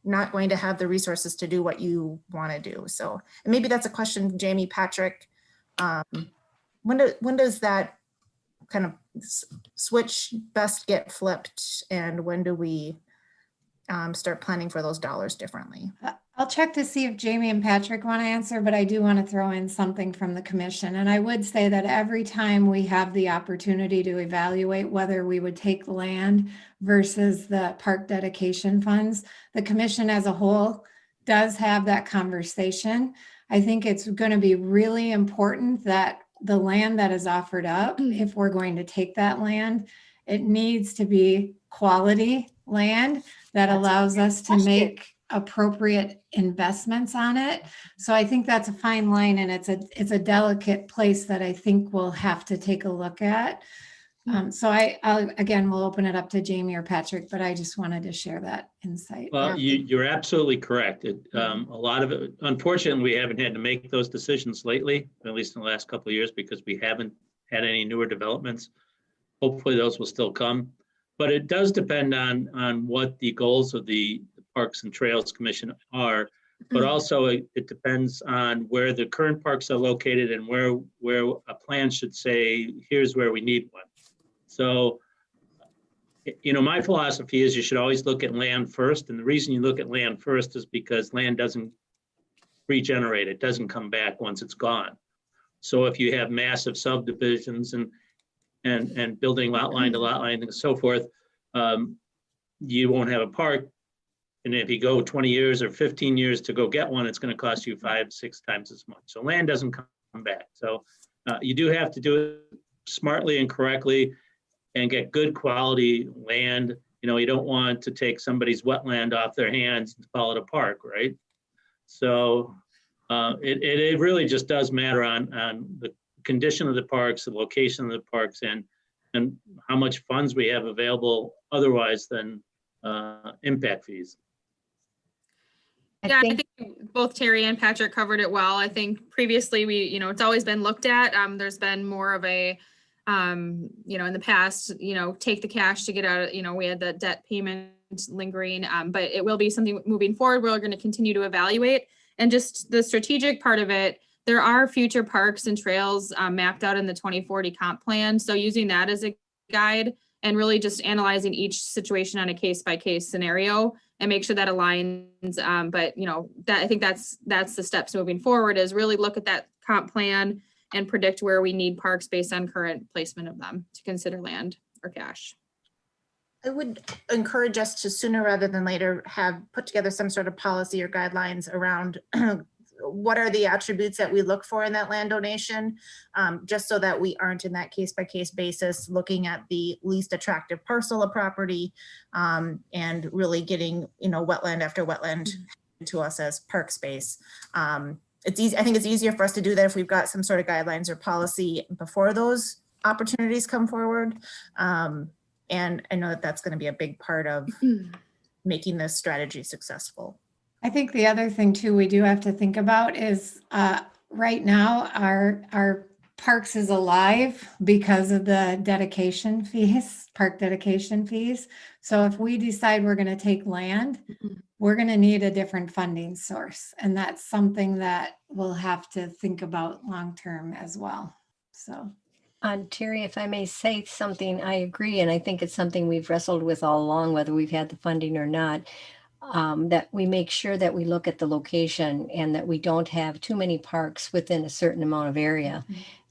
E: not going to have the resources to do what you want to do. So, and maybe that's a question, Jamie, Patrick, when does that kind of switch best get flipped, and when do we start planning for those dollars differently?
D: I'll check to see if Jamie and Patrick want to answer, but I do want to throw in something from the commission. And I would say that every time we have the opportunity to evaluate whether we would take land versus the park dedication funds, the commission as a whole does have that conversation. I think it's going to be really important that the land that is offered up, if we're going to take that land, it needs to be quality land that allows us to make appropriate investments on it. So I think that's a fine line, and it's a delicate place that I think we'll have to take a look at. So I'll again, we'll open it up to Jamie or Patrick, but I just wanted to share that insight.
J: Well, you're absolutely correct. A lot of it, unfortunately, we haven't had to make those decisions lately, at least in the last couple of years, because we haven't had any newer developments. Hopefully those will still come, but it does depend on what the goals of the Parks and Trails Commission are, but also it depends on where the current parks are located and where a plan should say, here's where we need one. So, my philosophy is you should always look at land first. And the reason you look at land first is because land doesn't regenerate. It doesn't come back once it's gone. So if you have massive subdivisions and building lot line to lot line and so forth, you won't have a park. And if you go 20 years or 15 years to go get one, it's going to cost you 5-6 times as much. So land doesn't come back. So you do have to do it smartly and correctly and get good quality land. You don't want to take somebody's wetland off their hands and call it a park, right? So it really just does matter on the condition of the parks, the location of the parks, and how much funds we have available otherwise than impact fees.
A: Yeah, I think both Terry and Patrick covered it well. I think previously it's always been looked at. There's been more of a, in the past, take the cash to get out of, we had the debt payment lingering, but it will be something moving forward. We're going to continue to evaluate, and just the strategic part of it. There are future parks and trails mapped out in the 2040 comp plan. So using that as a guide and really just analyzing each situation on a case-by-case scenario and make sure that aligns. But I think that's the steps moving forward, is really look at that comp plan and predict where we need parks based on current placement of them to consider land or cash.
E: I would encourage us to sooner rather than later have put together some sort of policy or guidelines around what are the attributes that we look for in that land donation, just so that we aren't in that case-by-case basis looking at the least attractive parcel of property, and really getting wetland after wetland to us as park space. It's easy. I think it's easier for us to do that if we've got some sort of guidelines or policy before those opportunities come forward. And I know that that's going to be a big part of making this strategy successful.
D: I think the other thing too we do have to think about is right now our parks is alive because of the dedication fees, park dedication fees. So if we decide we're going to take land, we're going to need a different funding source. And that's something that we'll have to think about long-term as well. So.
H: Terry, if I may say something, I agree. And I think it's something we've wrestled with all along, whether we've had the funding or not, that we make sure that we look at the location and that we don't have too many parks within a certain amount of area.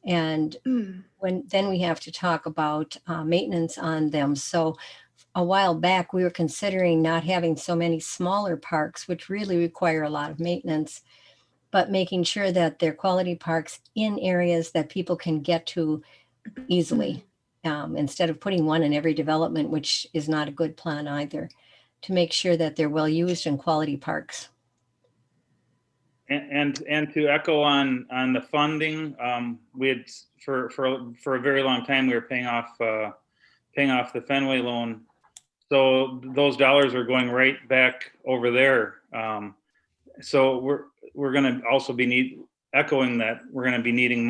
H: And then we have to talk about maintenance on them. So a while back, we were considering not having so many smaller parks, which really require a lot of maintenance. but making sure that they're quality parks in areas that people can get to easily, instead of putting one in every development, which is not a good plan either, to make sure that they're well used and quality parks.
F: And to echo on the funding, we had for a very long time we were paying off the Fenway loan, so those dollars are going right back over there. So we're going to also be echoing that we're going to be needing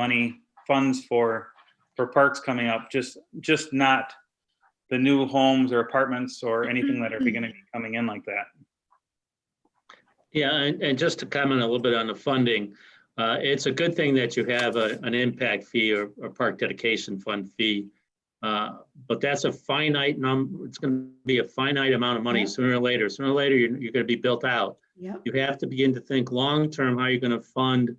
F: funds for parks coming up, just not the new homes or apartments or anything that are going to be coming in like that.
J: Yeah, and just to comment a little bit on the funding, it's a good thing that you have an impact fee or park dedication fund fee, but that's a finite number. It's going to be a finite amount of money.
D: Yeah.
J: Sooner or later, you're going to be built out.
D: Yep.
J: You have to begin to think long-term how you're going to fund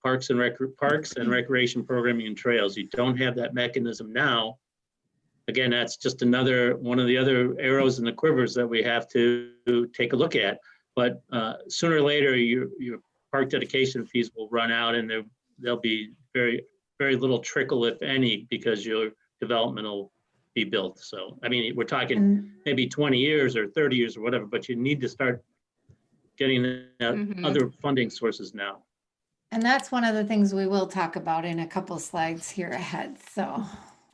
J: parks and recreation programming and trails. You don't have that mechanism now. Again, that's just another one of the other arrows in the quivers that we have to take a look at. But sooner or later, your park dedication fees will run out, and there'll be very, very little trickle, if any, because your development will be built. So, I mean, we're talking maybe 20 years or 30 years or whatever, but you need to start getting other funding sources now.
D: And that's one of the things we will talk about in a couple slides here ahead. So,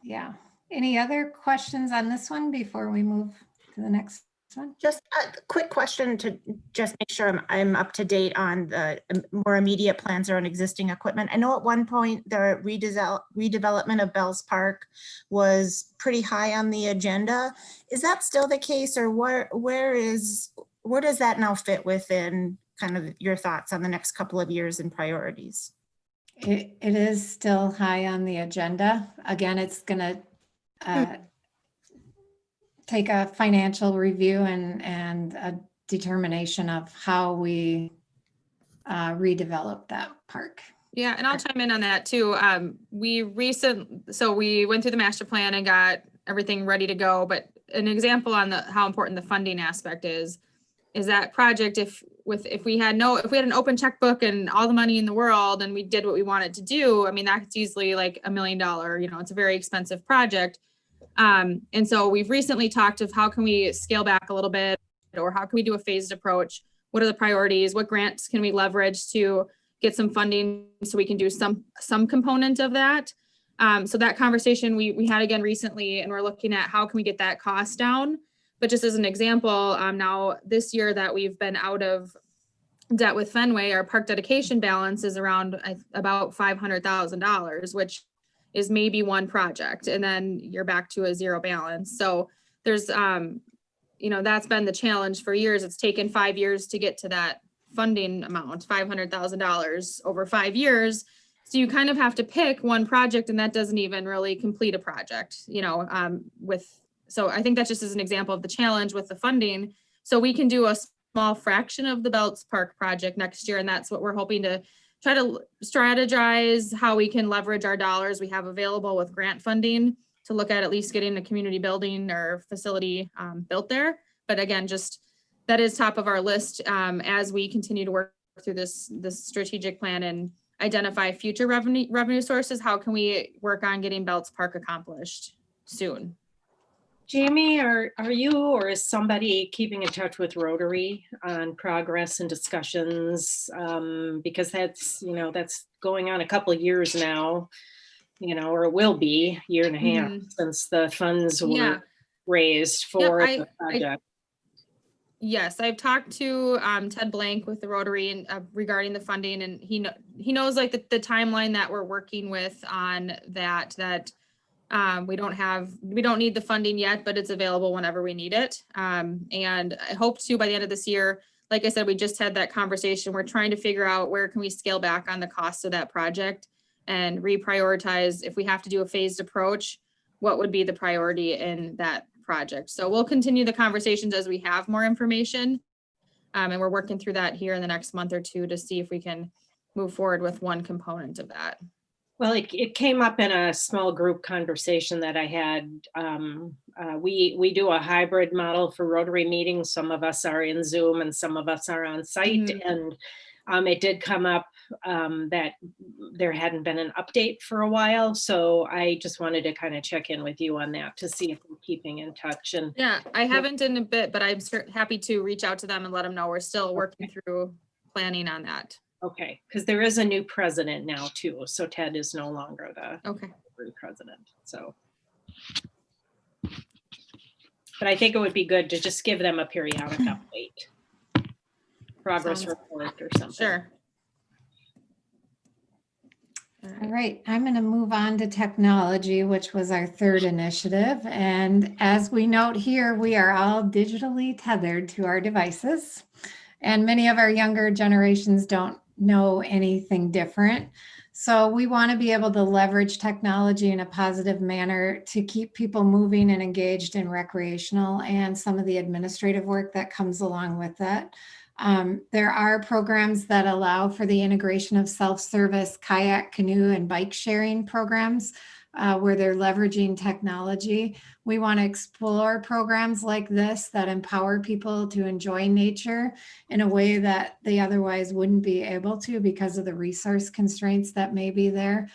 D: yeah. Any other questions on this one before we move to the next one?
E: Just a quick question to just make sure I'm up to date on the more immediate plans around existing equipment. I know at one point the redevelopment of Bells Park was pretty high on the agenda. Is that still the case, or where does that now fit within kind of your thoughts on the next couple of years and priorities?
D: It is still high on the agenda. Again, it's going to take a financial review and a determination of how we redevelop that park.
A: Yeah, and I'll chime in on that too. We went through the master plan and got everything ready to go, but an example on how important the funding aspect is that project, if we had an open checkbook and all the money in the world and we did what we wanted to do, I mean, that's easily like $1 million, it's a very expensive project. And so we've recently talked of how can we scale back a little bit, or how can we do a phased approach? What are the priorities? What grants can we leverage to get some funding so we can do some component of that? So that conversation we had again recently, and we're looking at how can we get that cost down. But just as an example, now this year that we've been out of debt with Fenway, our park dedication balance is around about $500,000, which is maybe one project, and then you're back to a zero balance. So there's, that's been the challenge for years. It's taken 5 years to get to that funding amount, $500,000 over 5 years. So you kind of have to pick one project, and that doesn't even really complete a project, so I think that just is an example of the challenge with the funding. So we can do a small fraction of the Belts Park project next year, and that's what we're hoping to try to strategize how we can leverage our dollars we have available with grant funding to look at least getting a community building or facility built there. But again, just that is top of our list as we continue to work through this strategic plan and identify future revenue sources. How can we work on getting Belts Park accomplished soon?
B: Jamie, are you or is somebody keeping in touch with Rotary on progress and discussions? Because that's going on a couple of years now, or it will be a year and a half since the funds were raised for the project.
A: Yes, I've talked to Ted Blank with the Rotary and regarding the funding, and he knows like the timeline that we're working with on that we don't need the funding yet, but it's available whenever we need it. And I hope to by the end of this year. Like I said, we just had that conversation. We're trying to figure out where can we scale back on the cost of that project and reprioritize. If we have to do a phased approach, what would be the priority in that project? So we'll continue the conversations as we have more information. And we're working through that here in the next month or two to see if we can move forward with one component of that.
B: Well, it came up in a small group conversation that I had. We do a hybrid model for Rotary meetings. Some of us are in Zoom and some of us are on site. And It did come up that there hadn't been an update for a while. So I just wanted to kind of check in with you on that to see if we're keeping in touch. And
A: Yeah, I haven't in a bit, but I'm happy to reach out to them and let them know we're still working through planning on that.
B: okay, because there is a new president now too. So Ted is no longer the president. So, but I think it would be good to just give them a periodic update. Progress report or something.
A: Sure.
D: All right, I'm going to move on to technology, which was our third initiative. And as we note here, we are all digitally tethered to our devices. And many of our younger generations don't know anything different. So we want to be able to leverage technology in a positive manner to keep people moving and engaged in recreational and some of the administrative work that comes along with that. There are programs that allow for the integration of self-service kayak, canoe, and bike sharing programs where they're leveraging technology. We want to explore programs like this that empower people to enjoy nature in a way that they otherwise wouldn't be able to because of the resource constraints that may be there.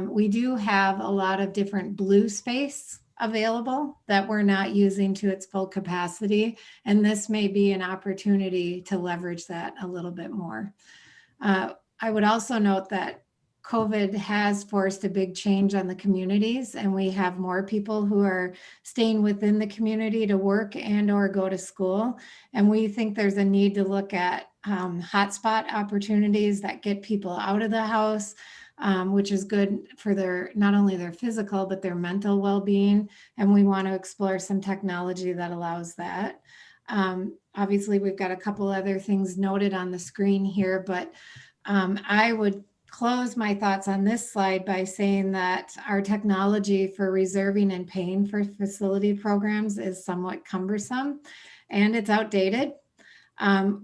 D: We do have a lot of different blue space available that we're not using to its full capacity. And this may be an opportunity to leverage that a little bit more. I would also note that COVID has forced a big change on the communities, and we have more people who are staying within the community to work and or go to school. And we think there's a need to look at hotspot opportunities that get people out of the house, which is good for their, not only their physical, but their mental well-being. And we want to explore some technology that allows that. Obviously, we've got a couple other things noted on the screen here, but I would close my thoughts on this slide by saying that our technology for reserving and paying for facility programs is somewhat cumbersome and it's outdated.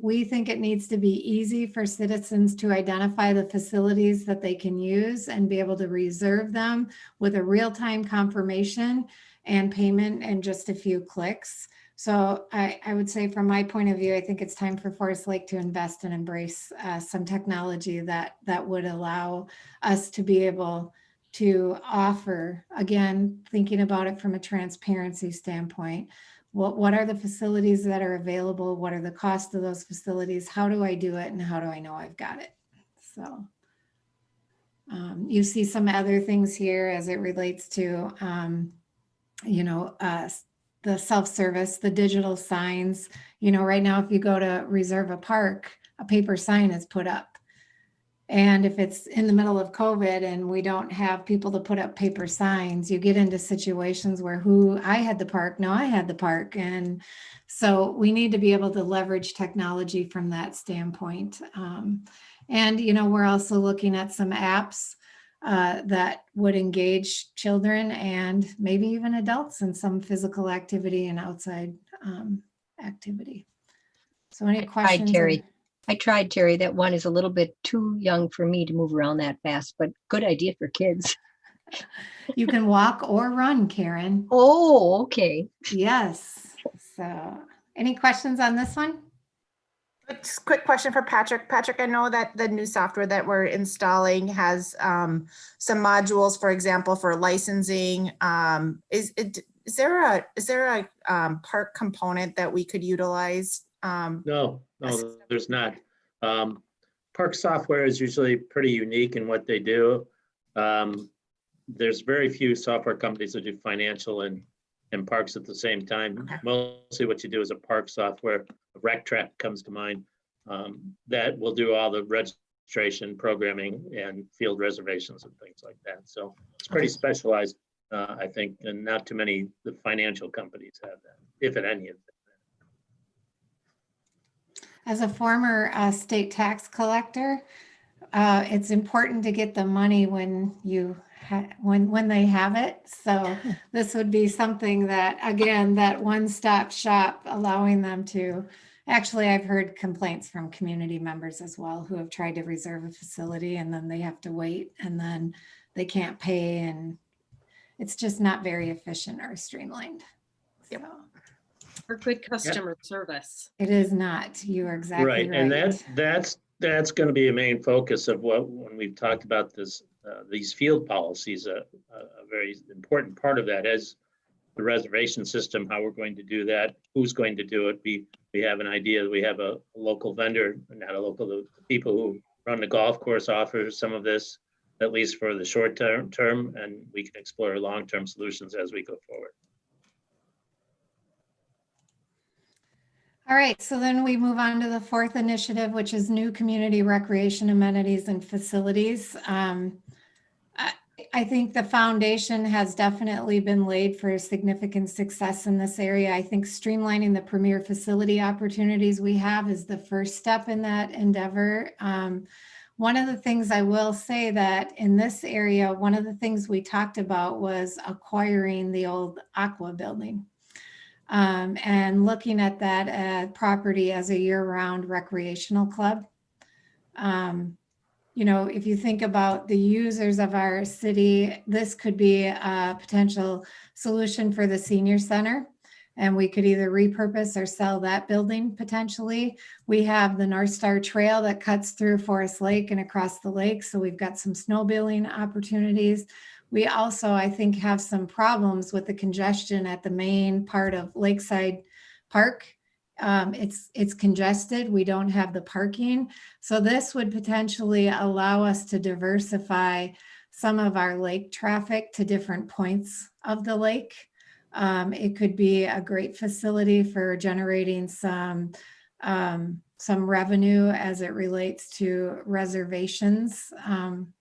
D: We think it needs to be easy for citizens to identify the facilities that they can use and be able to reserve them with a real-time confirmation and payment in just a few clicks. So I would say from my point of view, I think it's time for Forest Lake to invest and embrace some technology that would allow us to be able to offer, again, thinking about it from a transparency standpoint, what are the facilities that are available? What are the costs of those facilities? How do I do it? And how do I know I've got it? So you see some other things here as it relates to, the self-service, the digital signs. Right now, if you go to reserve a park, a paper sign is put up. And if it's in the middle of COVID and we don't have people to put up paper signs, you get into situations where I had the park, no, I had the park. And so we need to be able to leverage technology from that standpoint. We're also looking at some apps that would engage children and maybe even adults in some physical activity and outside activity. So any questions?
H: I tried, Terry. That one is a little bit too young for me to move around that fast, but good idea for kids.
D: You can walk or run, Karen.
H: Oh, okay.
D: Yes. So any questions on this one?
E: Just quick question for Patrick. Patrick, I know that the new software that we're installing has some modules, for example, for licensing. Is there a park component that we could utilize?
J: No, there's not. Park software is usually pretty unique in what they do. There's very few software companies that do financial and parks at the same time.
E: Okay.
J: Mostly what you do is a park software. RecTrack comes to mind. That will do all the registration, programming, and field reservations and things like that. So it's pretty specialized, I think, and not too many the financial companies have that, if at any of them.
D: As a former state tax collector, it's important to get the money when when they have it. So this would be something that, again, that one-stop shop, allowing them to, actually, I've heard complaints from community members as well who have tried to reserve a facility and then they have to wait and then they can't pay, and it's just not very efficient or streamlined.
E: Yep.
D: So.
B: For good customer service.
D: It is not. You are exactly right.
J: And That's going to be a main focus of when we've talked about this, these field policies. A very important part of that is the reservation system, how we're going to do that, who's going to do it. We have an idea. We have a local vendor, not a local, the people who run the golf course offer some of this, at least for the short term, and we can explore long-term solutions as we go forward.
D: All right, so then we move on to the fourth initiative, which is new community recreation amenities and facilities. I think the foundation has definitely been laid for significant success in this area. I think streamlining the premier facility opportunities we have is the first step in that endeavor. One of the things I will say that in this area, one of the things we talked about was acquiring the old Aqua building. And looking at that property as a year-round recreational club. You know, if you think about the users of our city, this could be a potential solution for the senior center. And we could either repurpose or sell that building potentially. We have the North Star Trail that cuts through Forest Lake and across the lake. So we've got some snowmobiling opportunities. We also, I think, have some problems with the congestion at the main part of Lakeside Park. It's congested. We don't have the parking. So this would potentially allow us to diversify some of our lake traffic to different points of the lake. It could be a great facility for generating some revenue as it relates to reservations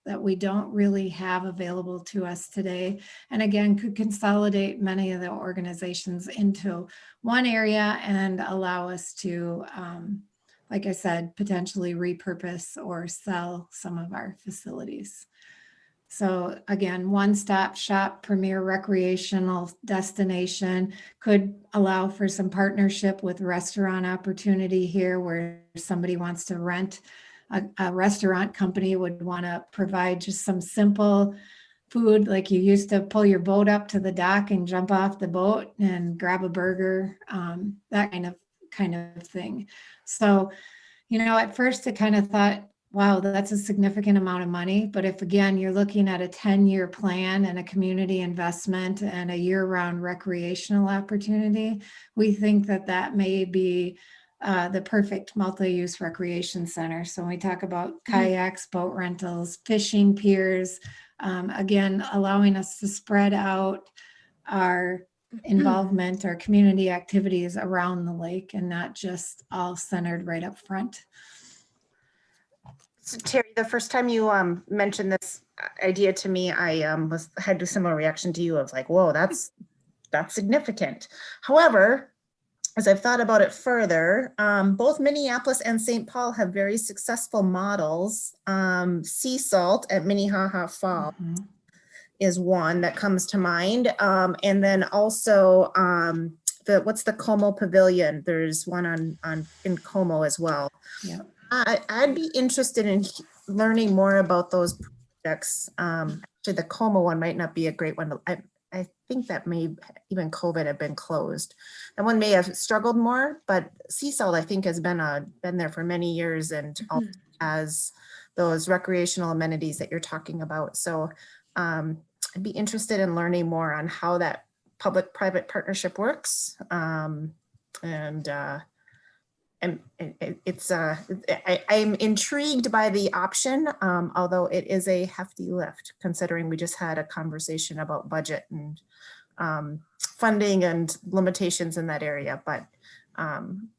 D: that we don't really have available to us today. And again, could consolidate many of the organizations into one area and allow us to, like I said, potentially repurpose or sell some of our facilities. So again, one-stop shop, premier recreational destination, could allow for some partnership with restaurant opportunity here where somebody wants to rent. A restaurant company would want to provide just some simple food, like you used to pull your boat up to the dock and jump off the boat and grab a burger, that kind of thing. So, you know, at first I kind of thought, wow, that's a significant amount of money. But if, again, you're looking at a 10-year plan and a community investment and a year-round recreational opportunity, we think that that may be the perfect multi-use recreation center. So when we talk about kayaks, boat rentals, fishing piers, again, allowing us to spread out our involvement, our community activities around the lake and not just all centered right up front.
E: So Terry, the first time you mentioned this idea to me, I had a similar reaction to you. I was like, whoa, that's significant. However, as I've thought about it further, both Minneapolis and St. Paul have very successful models. Sea Salt at Minnehaha Falls is one that comes to mind. And then also what's the Como Pavilion? There's one in Como as well.
D: Yeah.
E: I'd be interested in learning more about those projects. Actually, the Como one might not be a great one. I think that may even COVID have been closed. That one may have struggled more, but Sea Salt I think has been there for many years and also has those recreational amenities that you're talking about. So I'd be interested in learning more on how that public-private partnership works. And it's I'm intrigued by the option, although it is a hefty lift considering we just had a conversation about budget and funding and limitations in that area. But I'm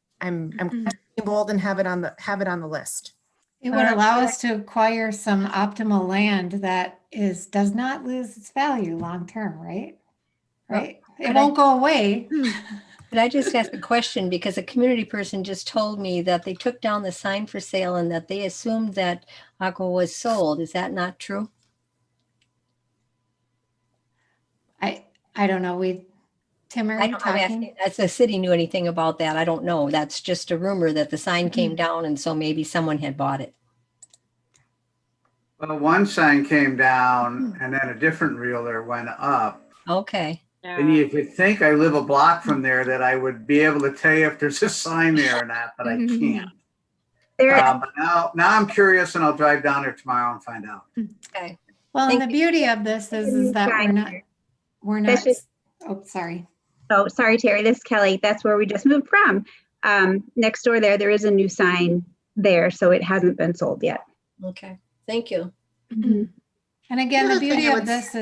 E: bold and have it on the list.
D: It would allow us to acquire some optimal land that does not lose its value long term, right? Right. It won't go away.
H: Could I just ask a question? Because a community person just told me that they took down the sign for sale and that they assumed that Aqua was sold. Is that not true?
D: I don't know. Tim, are you talking?
H: As the city knew anything about that, I don't know. That's just a rumor that the sign came down and so maybe someone had bought it.
I: Well, one sign came down and then a different realtor went up.
H: Okay.
I: And you could think I live a block from there that I would be able to tell you if there's a sign there or not, but I can't.
K: There,
I: But now I'm curious and I'll drive down there tomorrow and find out.
H: Okay.
D: Well, and
H: Thank
D: the beauty of this is that we're not,
K: That's just-
D: oh, sorry.
K: oh, sorry, Terry, this is Kelly. That's where we just moved from. Next door there is a new sign there, so it hasn't been sold yet.
H: Okay. Thank you.
K: Mhm.
D: And again, the
E: other thing
D: beauty
E: I
D: of
E: would
D: this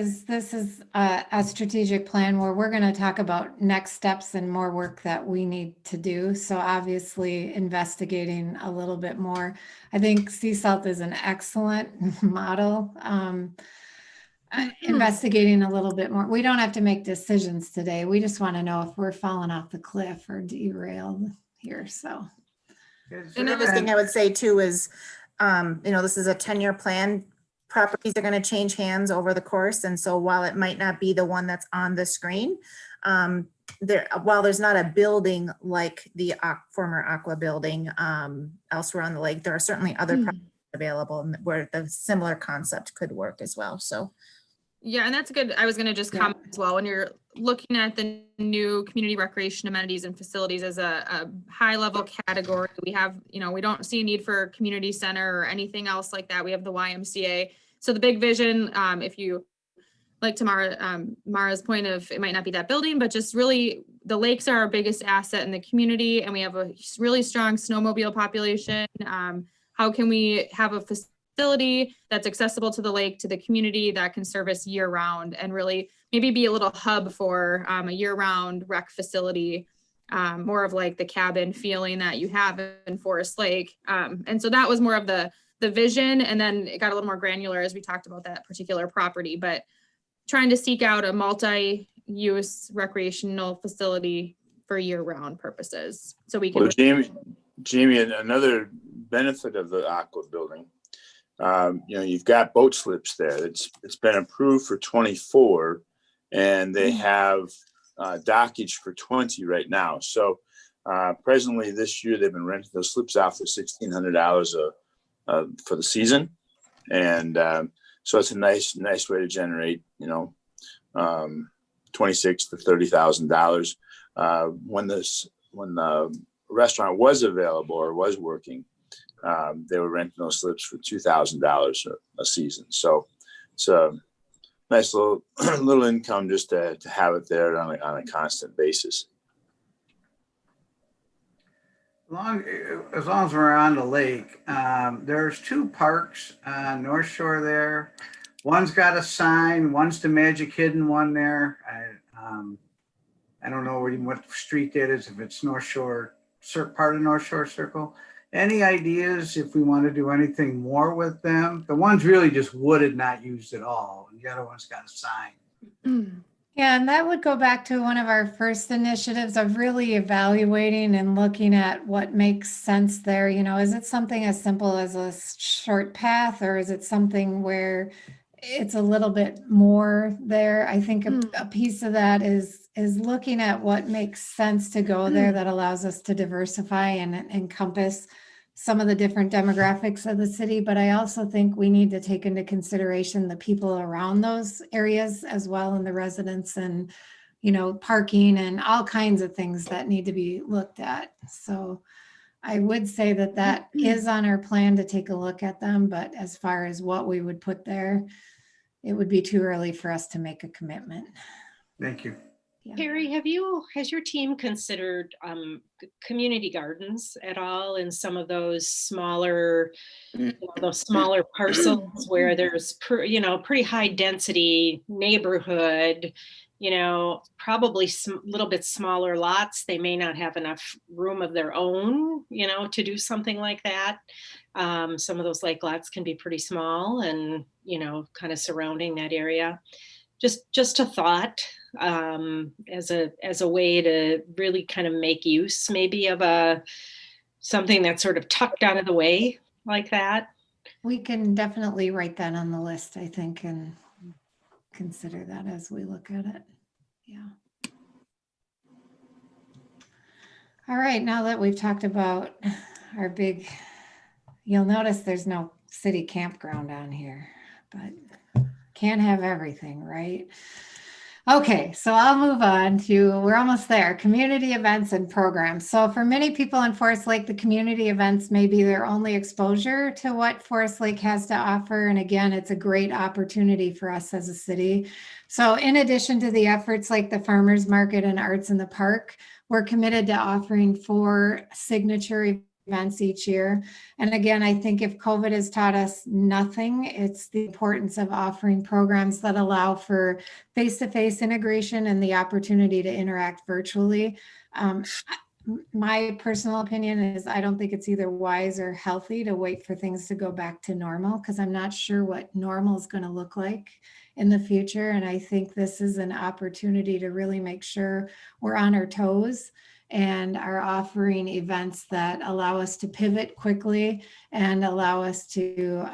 D: is a strategic plan where we're going to talk about next steps and more work that we need to do. So obviously investigating a little bit more. I think Sea Salt is an excellent model. Investigating a little bit more. We don't have to make decisions today. We just want to know if we're falling off the cliff or derailed here. So
E: Another thing I would say too is, this is a 10-year plan. Properties are going to change hands over the course. And so while it might not be the one that's on the screen, while there's not a building like the former Aqua building elsewhere on the lake, there are certainly other properties available where the similar concept could work as well. So.
A: Yeah, and that's good. I was going to just comment as well. When you're looking at the new community recreation amenities and facilities as a high level category, we have, we don't see a need for a community center or anything else like that. We have the YMCA. So the big vision, if you like Mara's point of it might not be that building, but just really the lakes are our biggest asset in the community, and we have a really strong snowmobile population. How can we have a facility that's accessible to the lake, to the community, that can service year round, and really maybe be a little hub for a year round rec facility, more of like the cabin feeling that you have in Forest Lake. And so that was more of the vision. And then it got a little more granular as we talked about that particular property, but trying to seek out a multi-use recreational facility for year round purposes. So we can.
G: Well, Jamie, another benefit of the Aqua building, you've got boat slips there. It's been approved for 24, and they have dockage for 20 right now. So presently this year they've been renting those slips out for $1,600 for the season, and so it's a nice way to generate $26,000 to $30,000. When the restaurant was available or was working, they were renting those slips for $2,000 a season. So it's a nice little income just to have it there on a constant basis.
I: As long as we're on the lake, there's two parks on North Shore there. One's got a sign, one's the Magic Hidden one there. I don't know what street that is, if it's North Shore, part of North Shore Circle. Any ideas if we want to do anything more with them? The one's really just wooded, not used at all. And the other one's got a sign.
D: Yeah, and that would go back to one of our first initiatives of really evaluating and looking at what makes sense there. Is it something as simple as a short path, or is it something where it's a little bit more there? I think a piece of that is looking at what makes sense to go there that allows us to diversify and encompass some of the different demographics of the city. But I also think we need to take into consideration the people around those areas as well, and the residents, and parking and all kinds of things that need to be looked at. So I would say that is on our plan to take a look at them, but as far as what we would put there, it would be too early for us to make a commitment.
I: Thank you.
D: Yeah.
B: Terry, has your team considered community gardens at all in some of those smaller parcels where there's pretty high density neighborhood, probably a little bit smaller lots. They may not have enough room of their own, to do something like that. Some of those lake lots can be pretty small, and kind of surrounding that area. Just a thought, as a way to really kind of make use maybe of something that's sort of tucked out of the way like that.
D: We can definitely write that on the list, I think, and consider that as we look at it. Yeah. All right, now that we've talked about our you'll notice there's no city campground on here, but can't have everything, right? Okay, so I'll move on to, we're almost there, community events and programs. So for many people in Forest Lake, the community events may be their only exposure to what Forest Lake has to offer. And again, it's a great opportunity for us as a city. So in addition to the efforts like the farmers market and arts in the park, we're committed to offering 4 signature events each year. And again, I think if COVID has taught us nothing, it's the importance of offering programs that allow for face-to-face integration and the opportunity to interact virtually. My personal opinion is I don't think it's either wise or healthy to wait for things to go back to normal, because I'm not sure what normal is going to look like in the future. And I think this is an opportunity to really make sure we're on our toes and are offering events that allow us to pivot quickly and allow us to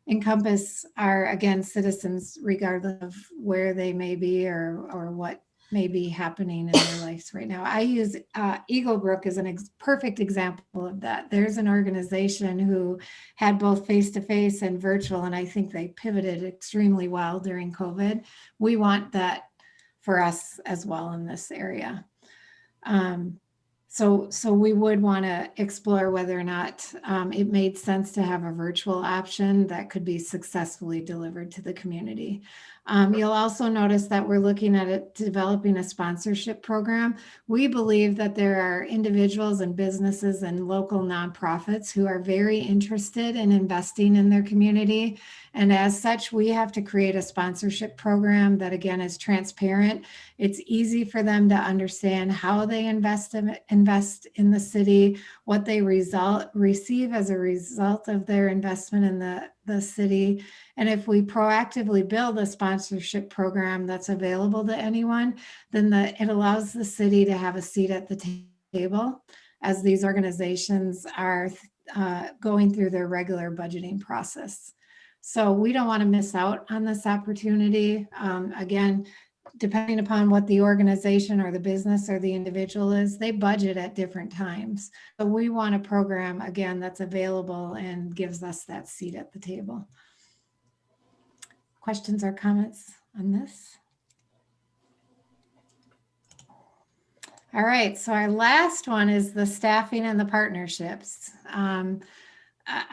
D: encompass our, again, citizens, regardless of where they may be or what may be happening in their lives right now. I use Eagle Brook as a perfect example of that. There's an organization who had both face-to-face and virtual, and I think they pivoted extremely well during COVID. We want that for us as well in this area. So we would want to explore whether or not it made sense to have a virtual option that could be successfully delivered to the community. You'll also notice that we're looking at it, developing a sponsorship program. We believe that there are individuals and businesses and local nonprofits who are very interested in investing in their community. And as such, we have to create a sponsorship program that, again, is transparent. It's easy for them to understand how they invest in the city, what they receive as a result of their investment in the city. And if we proactively build a sponsorship program that's available to anyone, then it allows the city to have a seat at the table as these organizations are going through their regular budgeting process. So we don't want to miss out on this opportunity. Again, depending upon what the organization or the business or the individual is, they budget at different times. So we want a program, again, that's available and gives us that seat at the table. Questions or comments on this? All right, so our last one is the staffing and the partnerships.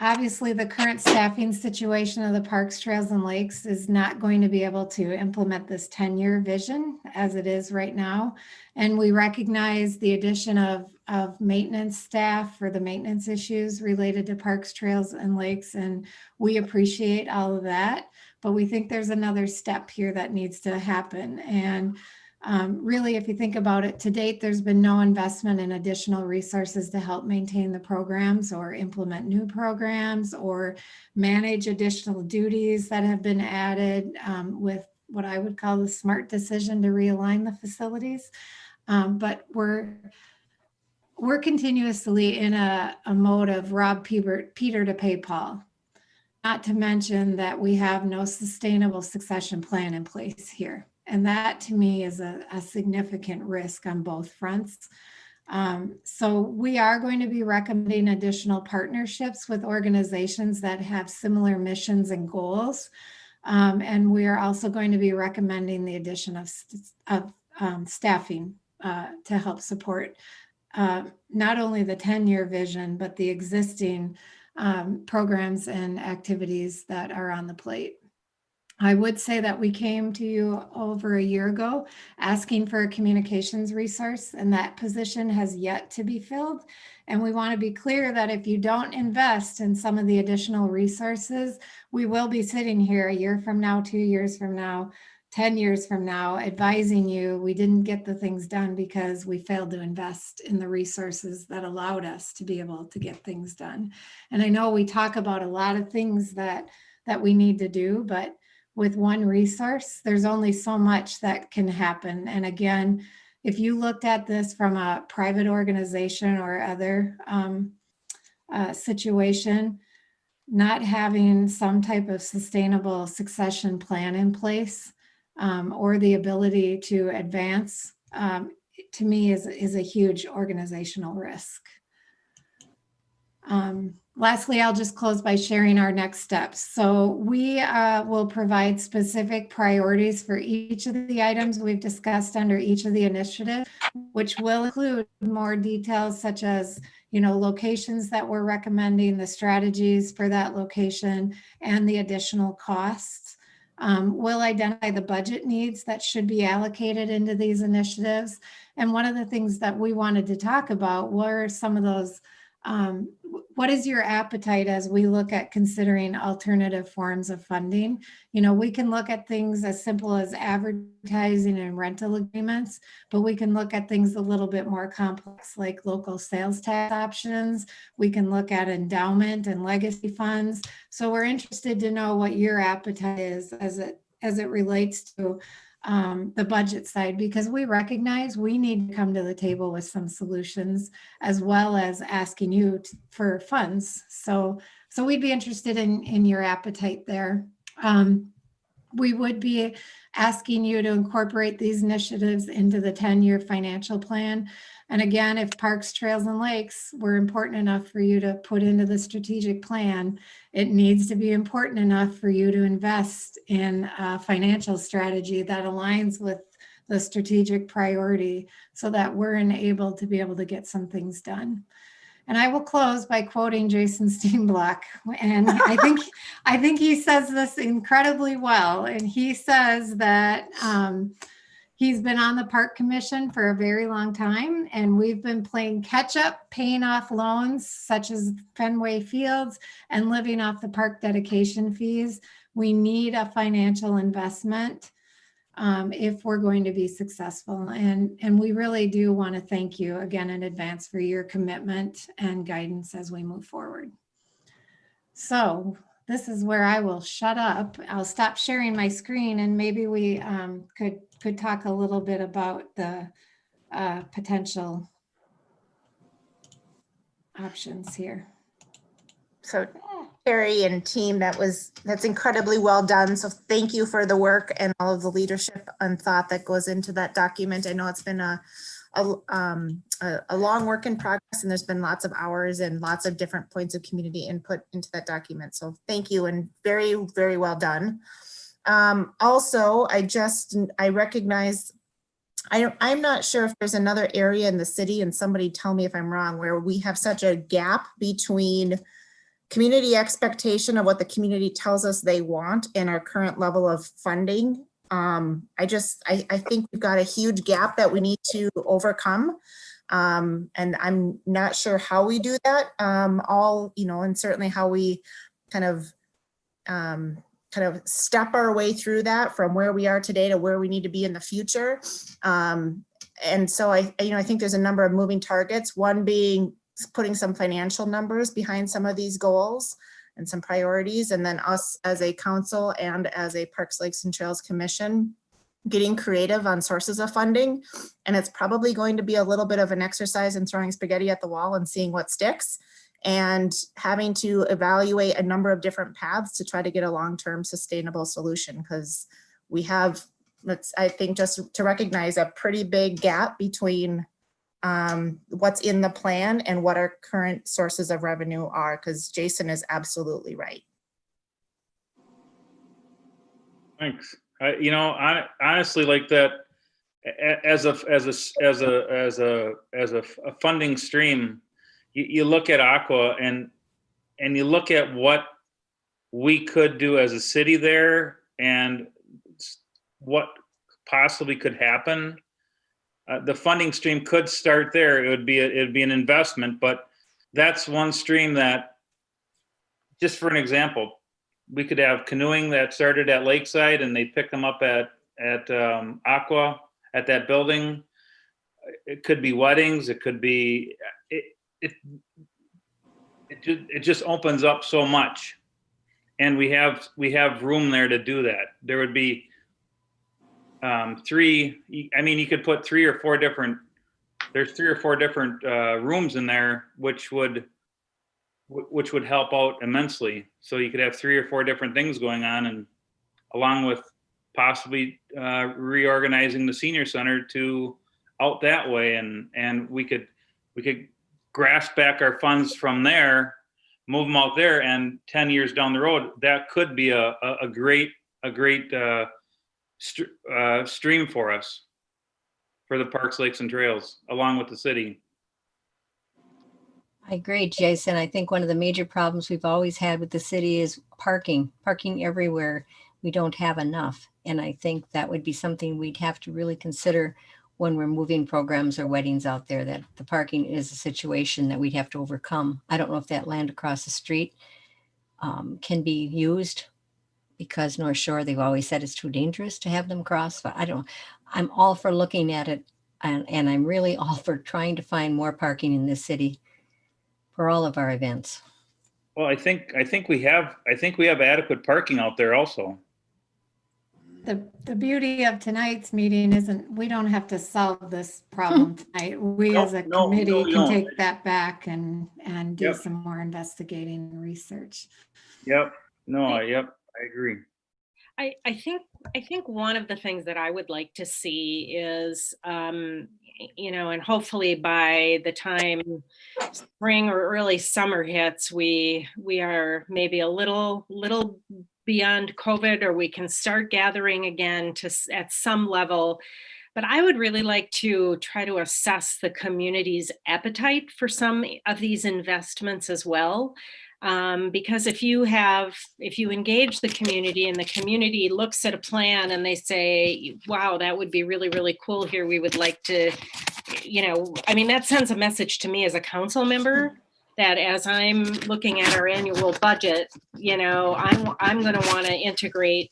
D: Obviously, the current staffing situation of the parks, trails, and lakes is not going to be able to implement this 10-year vision as it is right now. And we recognize the addition of maintenance staff for the maintenance issues related to parks, trails, and lakes. And we appreciate all of that. But we think there's another step here that needs to happen. And really, if you think about it, to date, there's been no investment in additional resources to help maintain the programs or implement new programs or manage additional duties that have been added with what I would call the smart decision to realign the facilities. But we're continuously in a mode of rob Peter to pay Paul. Not to mention that we have no sustainable succession plan in place here. And that to me is a significant risk on both fronts. So we are going to be recommending additional partnerships with organizations that have similar missions and goals. And we are also going to be recommending the addition of staffing to help support not only the 10-year vision, but the existing programs and activities that are on the plate. I would say that we came to you over a year ago asking for a communications resource, and that position has yet to be filled. And we want to be clear that if you don't invest in some of the additional resources, we will be sitting here a year from now, 2 years from now, 10 years from now, advising you we didn't get the things done because we failed to invest in the resources that allowed us to be able to get things done. And I know we talk about a lot of things that we need to do, but with one resource, there's only so much that can happen. And again, if you looked at this from a private organization or other situation, not having some type of sustainable succession plan in place or the ability to advance, to me is a huge organizational risk. Lastly, I'll just close by sharing our next steps. So we will provide specific priorities for each of the items we've discussed under each of the initiatives, which will include more details such as, locations that we're recommending, the strategies for that location, and the additional costs. We'll identify the budget needs that should be allocated into these initiatives. And one of the things that we wanted to talk about were some of those. What is your appetite as we look at considering alternative forms of funding? We can look at things as simple as advertising and rental agreements, but we can look at things a little bit more complex like local sales tax options. We can look at endowment and legacy funds. So we're interested to know what your appetite is as it relates to the budget side, because we recognize we need to come to the table with some solutions as well as asking you for funds. So we'd be interested in your appetite there. We would be asking you to incorporate these initiatives into the 10-year financial plan. And again, if parks, trails, and lakes were important enough for you to put into the strategic plan, it needs to be important enough for you to invest in a financial strategy that aligns with the strategic priority so that we're able to get some things done. And I will close by quoting Jason Steenblock. And I think he says this incredibly well. And he says that he's been on the park commission for a very long time, and we've been playing catch up, paying off loans such as Fenway Fields and living off the park dedication fees. We need a financial investment if we're going to be successful. And we really do want to thank you again in advance for your commitment and guidance as we move forward. So this is where I will shut up. I'll stop sharing my screen, and maybe we could talk a little bit about the potential options here.
E: So Terry and team, that's incredibly well done. So thank you for the work and all of the leadership and thought that goes into that document. I know it's been a long work in progress, and there's been lots of hours and lots of different points of community input into that document. So thank you, and very, very well done. Also, I recognize, I'm not sure if there's another area in the city, and somebody tell me if I'm wrong, where we have such a gap between community expectation of what the community tells us they want and our current level of funding. I think we've got a huge gap that we need to overcome. And I'm not sure how we do that, and certainly how we kind of step our way through that from where we are today to where we need to be in the future. And so I think there's a number of moving targets, one being putting some financial numbers behind some of these goals and some priorities, and then us as a council and as a Parks, Lakes, and Trails Commission getting creative on sources of funding. And it's probably going to be a little bit of an exercise in throwing spaghetti at the wall and seeing what sticks, and having to evaluate a number of different paths to try to get a long-term sustainable solution, because we have, I think, just to recognize a pretty big gap between what's in the plan and what our current sources of revenue are, because Jason is absolutely right.
F: Thanks. I honestly like that as a funding stream. You look at Aqua and you look at what we could do as a city there and what possibly could happen. The funding stream could start there. It'd be an investment, but that's one stream that, just for an example, we could have canoeing that started at Lakeside and they pick them up at Aqua at that building. It could be weddings. It could be, it just opens up so much, and we have room there to do that. There would be you could put three or four different rooms in there, which would help out immensely. So you could have 3 or 4 different things going on, and along with possibly reorganizing the senior center to out that way, and we could grasp back our funds from there, move them out there, and 10 years down the road, that could be a great stream for us, for the parks, lakes, and trails, along with the city.
H: I agree, Jason. I think one of the major problems we've always had with the city is parking everywhere. We don't have enough. And I think that would be something we'd have to really consider when we're moving programs or weddings out there, that the parking is a situation that we'd have to overcome. I don't know if that land across the street can be used, because North Shore, they've always said it's too dangerous to have them cross. But I don't, I'm all for looking at it, and I'm really all for trying to find more parking in this city for all of our events.
F: Well, I think we have adequate parking out there also.
D: The beauty of tonight's meeting isn't, we don't have to solve this problem tonight. We as a committee can take that back and do some more investigating and research.
F: Yep. Yep. I agree.
B: I think one of the things that I would like to see is, you know, and hopefully by the time spring or early summer hits, we are maybe a little beyond COVID, or we can start gathering again at some level. But I would really like to try to assess the community's appetite for some of these investments as well. Because if you engage the community and the community looks at a plan and they say, wow, that would be really, really cool here, we would like to, you know, I mean, that sends a message to me as a council member that as I'm looking at our annual budget, you know, I'm going to want to integrate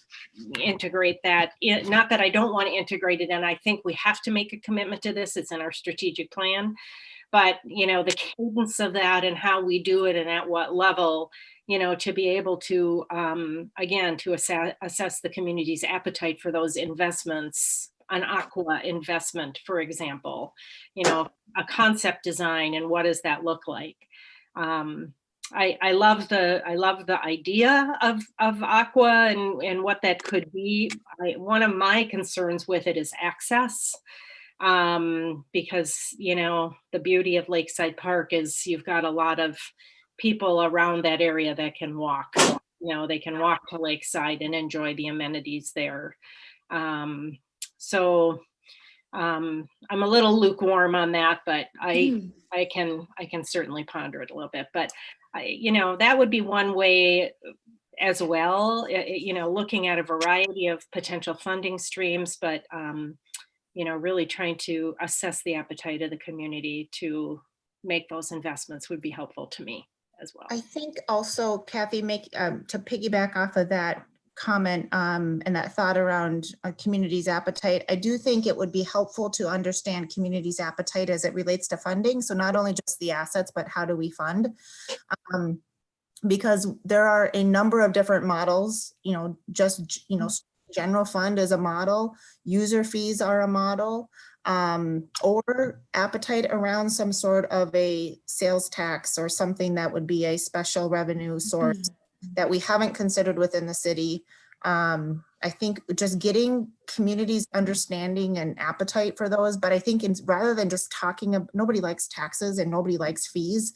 B: that. Not that I don't want to integrate it, and I think we have to make a commitment to this. It's in our strategic plan. But, you know, the cadence of that and how we do it and at what level, you know, to be able to, again, to assess the community's appetite for those investments, an aqua investment, for example, you know, a concept design, and what does that look like? I love the idea of aqua and what that could be. One of my concerns with it is access. Because, you know, the beauty of Lakeside Park is you've got a lot of people around that area that can walk, you know, they can walk to Lakeside and enjoy the amenities there. So I'm a little lukewarm on that, but I can certainly ponder it a little bit. But you know, that would be one way as well, you know, looking at a variety of potential funding streams, but you know, really trying to assess the appetite of the community to make those investments would be helpful to me as well.
E: I think also, Kathy, to piggyback off of that comment and that thought around a community's appetite, I do think it would be helpful to understand community's appetite as it relates to funding. So not only just the assets, but how do we fund? Because there are a number of different models, you know, just, you know, general fund is a model, user fees are a model, or appetite around some sort of a sales tax or something that would be a special revenue source that we haven't considered within the city. I think just getting communities' understanding and appetite for those, but I think rather than just talking, nobody likes taxes and nobody likes fees.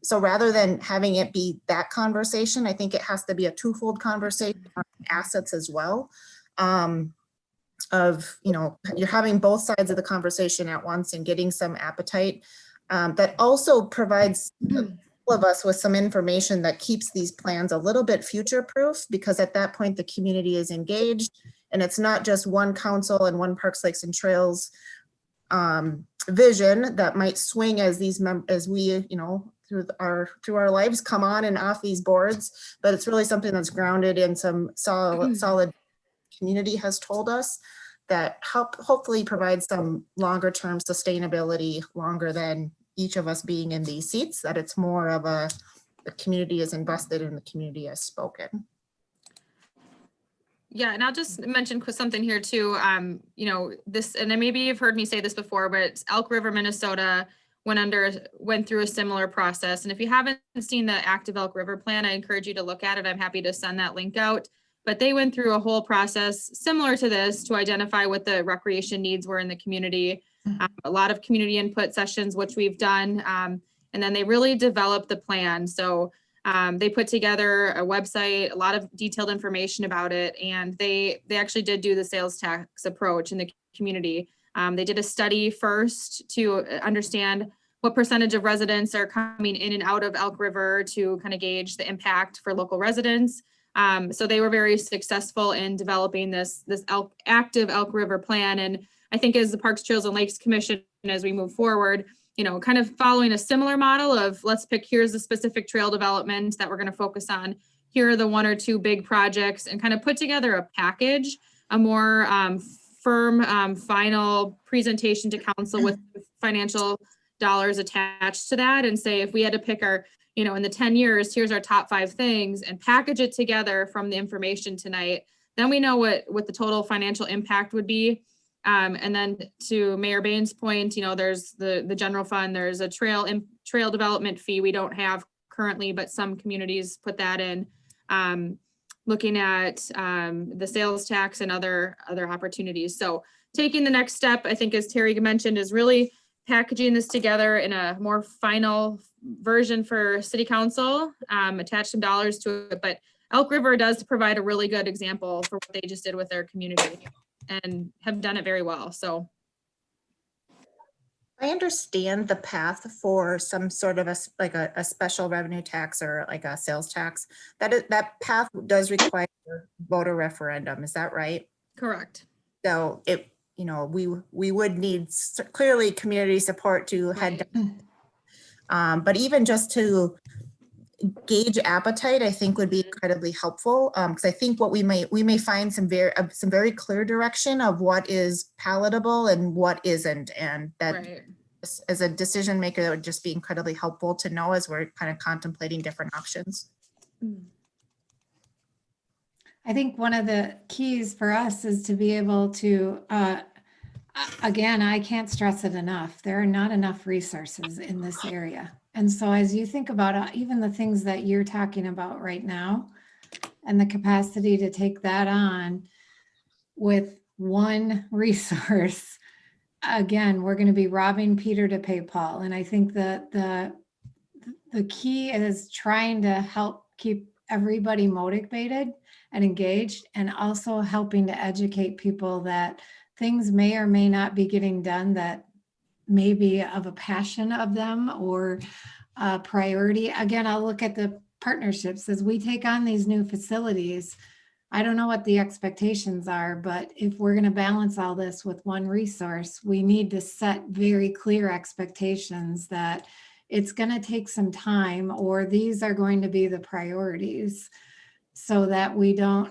E: So rather than having it be that conversation, I think it has to be a twofold conversation on assets as well. Of, you know, you're having both sides of the conversation at once and getting some appetite that also provides all of us with some information that keeps these plans a little bit future proof, because at that point the community is engaged and it's not just one council and one Parks, Lakes and Trails vision that might swing as we, you know, through our lives come on and off these boards, but it's really something that's grounded in some solid community has told us that hopefully provide some longer term sustainability, longer than each of us being in these seats, that it's more of the community is invested and the community has spoken.
A: Yeah, and I'll just mention something here too. You know, this, and maybe you've heard me say this before, but Elk River, Minnesota went through a similar process. And if you haven't seen the Active Elk River plan, I encourage you to look at it. I'm happy to send that link out. But they went through a whole process similar to this to identify what the recreation needs were in the community. A lot of community input sessions, which we've done. And then they really developed the plan. So They put together a website, a lot of detailed information about it, and they actually did do the sales tax approach in the community. They did a study first to understand what percentage of residents are coming in and out of Elk River to kind of gauge the impact for local residents. So they were very successful in developing this active Elk River plan. And I think as the Parks, Trails, and Lakes Commission, as we move forward, kind of following a similar model of let's pick, here's the specific trail development that we're going to focus on. Here are the 1 or 2 big projects, and kind of put together a package, a more firm final presentation to council with financial dollars attached to that, and say, if we had to pick our, in the 10 years, here's our top 5 things, and package it together from the information tonight, then we know what the total financial impact would be. And then to Mayor Bain's point, there's the general fund, there's a trail development fee we don't have currently, but some communities put that in. Looking at the sales tax and other opportunities. So taking the next step, I think, as Terry mentioned, is really packaging this together in a more final version for City Council, attach some dollars to it. But Elk River does provide a really good example for what they just did with their community and have done it very well. So
E: I understand the path for some sort of a special revenue tax or like a sales tax. That path does require voter referendum. Is that right?
A: correct.
E: So we would need clearly community support to head down. But even just to gauge appetite, I think would be incredibly helpful, because I think what we may find some very clear direction of what is palatable and what isn't, and that
A: Right.
E: as a decision maker, that would just be incredibly helpful to know as we're kind of contemplating different options.
D: I think one of the keys for us is to be able to, again, I can't stress it enough. There are not enough resources in this area. And so as you think about even the things that you're talking about right now and the capacity to take that on with one resource, again, we're going to be robbing Peter to pay Paul. And I think that the key is trying to help keep everybody motivated and engaged, and also helping to educate people that things may or may not be getting done that may be of a passion of them or a priority. Again, I'll look at the partnerships as we take on these new facilities. I don't know what the expectations are, but if we're going to balance all this with one resource, we need to set very clear expectations that it's going to take some time, or these are going to be the priorities, so that we're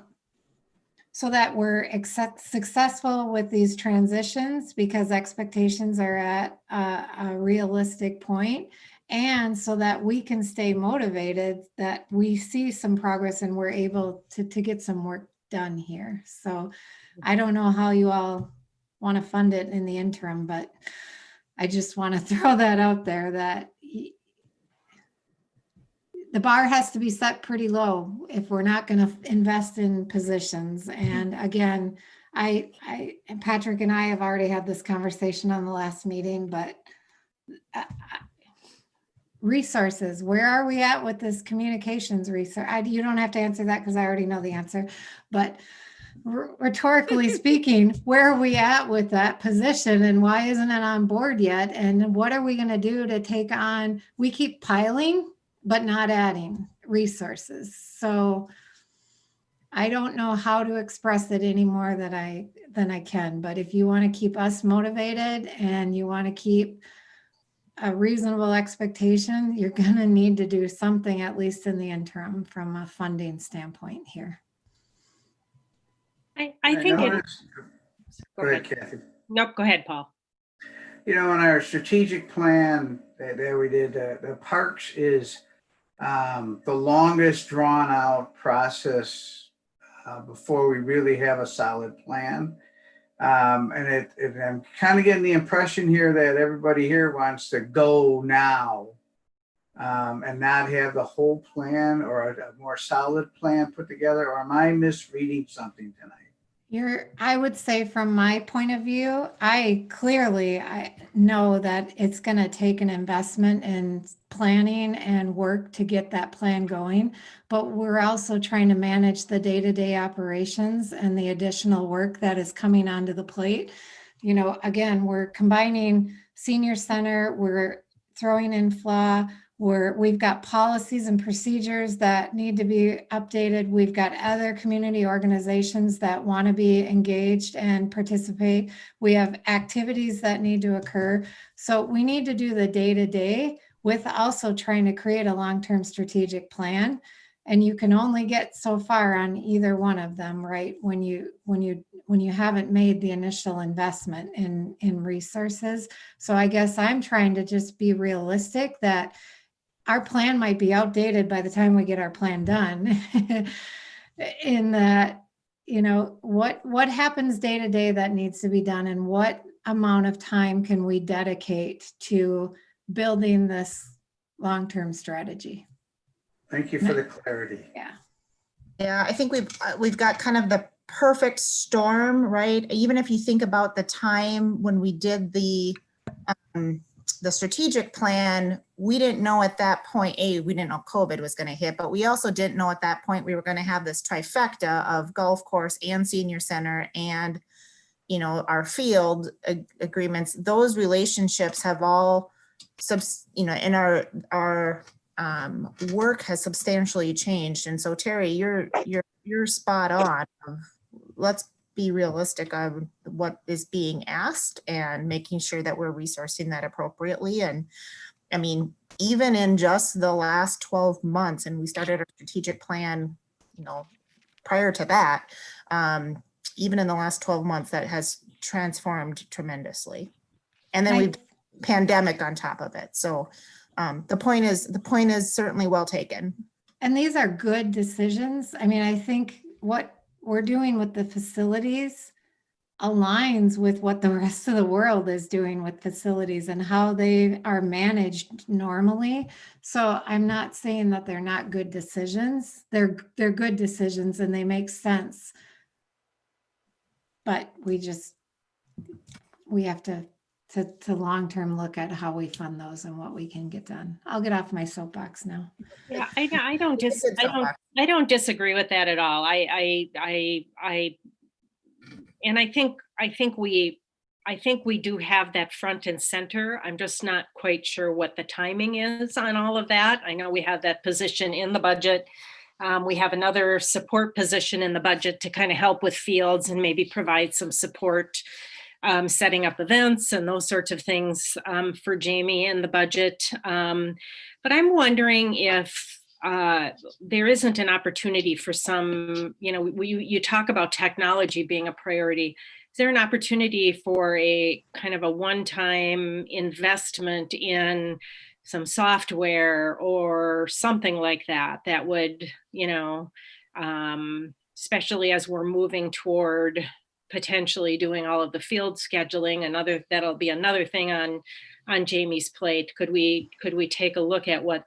D: successful with these transitions because expectations are at a realistic point, and so that we can stay motivated, that we see some progress and we're able to get some work done here. So I don't know how you all want to fund it in the interim, but I just want to throw that out there, that the bar has to be set pretty low if we're not going to invest in positions. And again, Patrick and I have already had this conversation on the last meeting, but resources, where are we at with this communications research? You don't have to answer that because I already know the answer, but rhetorically speaking, where are we at with that position and why isn't it on board yet? And what are we going to do to take on, we keep piling, but not adding resources. So I don't know how to express it any more than I can, but if you want to keep us motivated and you want to keep a reasonable expectation, you're going to need to do something, at least in the interim, from a funding standpoint here.
B: I think it.
I: Go ahead, Kathy.
B: Nope, go ahead, Paul.
I: In our strategic plan that we did, the parks is the longest drawn out process before we really have a solid plan. And I'm kind of getting the impression here that everybody here wants to go now and not have the whole plan or a more solid plan put together, or am I misreading something tonight?
D: I would say from my point of view, I know that it's going to take an investment in planning and work to get that plan going, but we're also trying to manage the day-to-day operations and the additional work that is coming onto the plate. You know, again, we're combining senior center, we're throwing in FLA, we've got policies and procedures that need to be updated. We've got other community organizations that want to be engaged and participate. We have activities that need to occur. So we need to do the day-to-day with also trying to create a long-term strategic plan. And you can only get so far on either one of them, right? When you haven't made the initial investment in resources. So I guess I'm trying to just be realistic that our plan might be outdated by the time we get our plan done. In that, you know, what happens day to day that needs to be done, and what amount of time can we dedicate to building this long-term strategy?
I: Thank you for the clarity.
D: Yeah.
E: Yeah, I think we've got kind of the perfect storm, right? Even if you think about the time when we did the strategic plan, we didn't know at that point, we didn't know COVID was going to hit, but we also didn't know at that point we were going to have this trifecta of golf course and senior center and, you know, our field agreements. Those relationships have all, you know, in our work has substantially changed. And so Terry, you're spot on. Let's be realistic on what is being asked and making sure that we're resourcing that appropriately. And I mean, even in just the last 12 months, and we started our strategic plan, you know, prior to that, even in the last 12 months, that has transformed tremendously. And then we've pandemic on top of it. So the point is certainly well taken.
D: And these are good decisions. I mean, I think what we're doing with the facilities aligns with what the rest of the world is doing with facilities and how they are managed normally. So I'm not saying that they're not good decisions. They're good decisions and they make sense. But we have to long-term look at how we fund those and what we can get done. I'll get off my soapbox now.
B: Yeah, I don't disagree with that at all. And I think we do have that front and center. I'm just not quite sure what the timing is on all of that. I know we have that position in the budget. We have another support position in the budget to kind of help with fields and maybe provide some support, setting up events and those sorts of things for Jamie in the budget. But I'm wondering if there isn't an opportunity for some, you know, you talk about technology being a priority. Is there an opportunity for a kind of a one-time investment in some software or something like that, that would, you know, especially as we're moving toward potentially doing all of the field scheduling, that'll be another thing on Jamie's plate. Could we take a look at what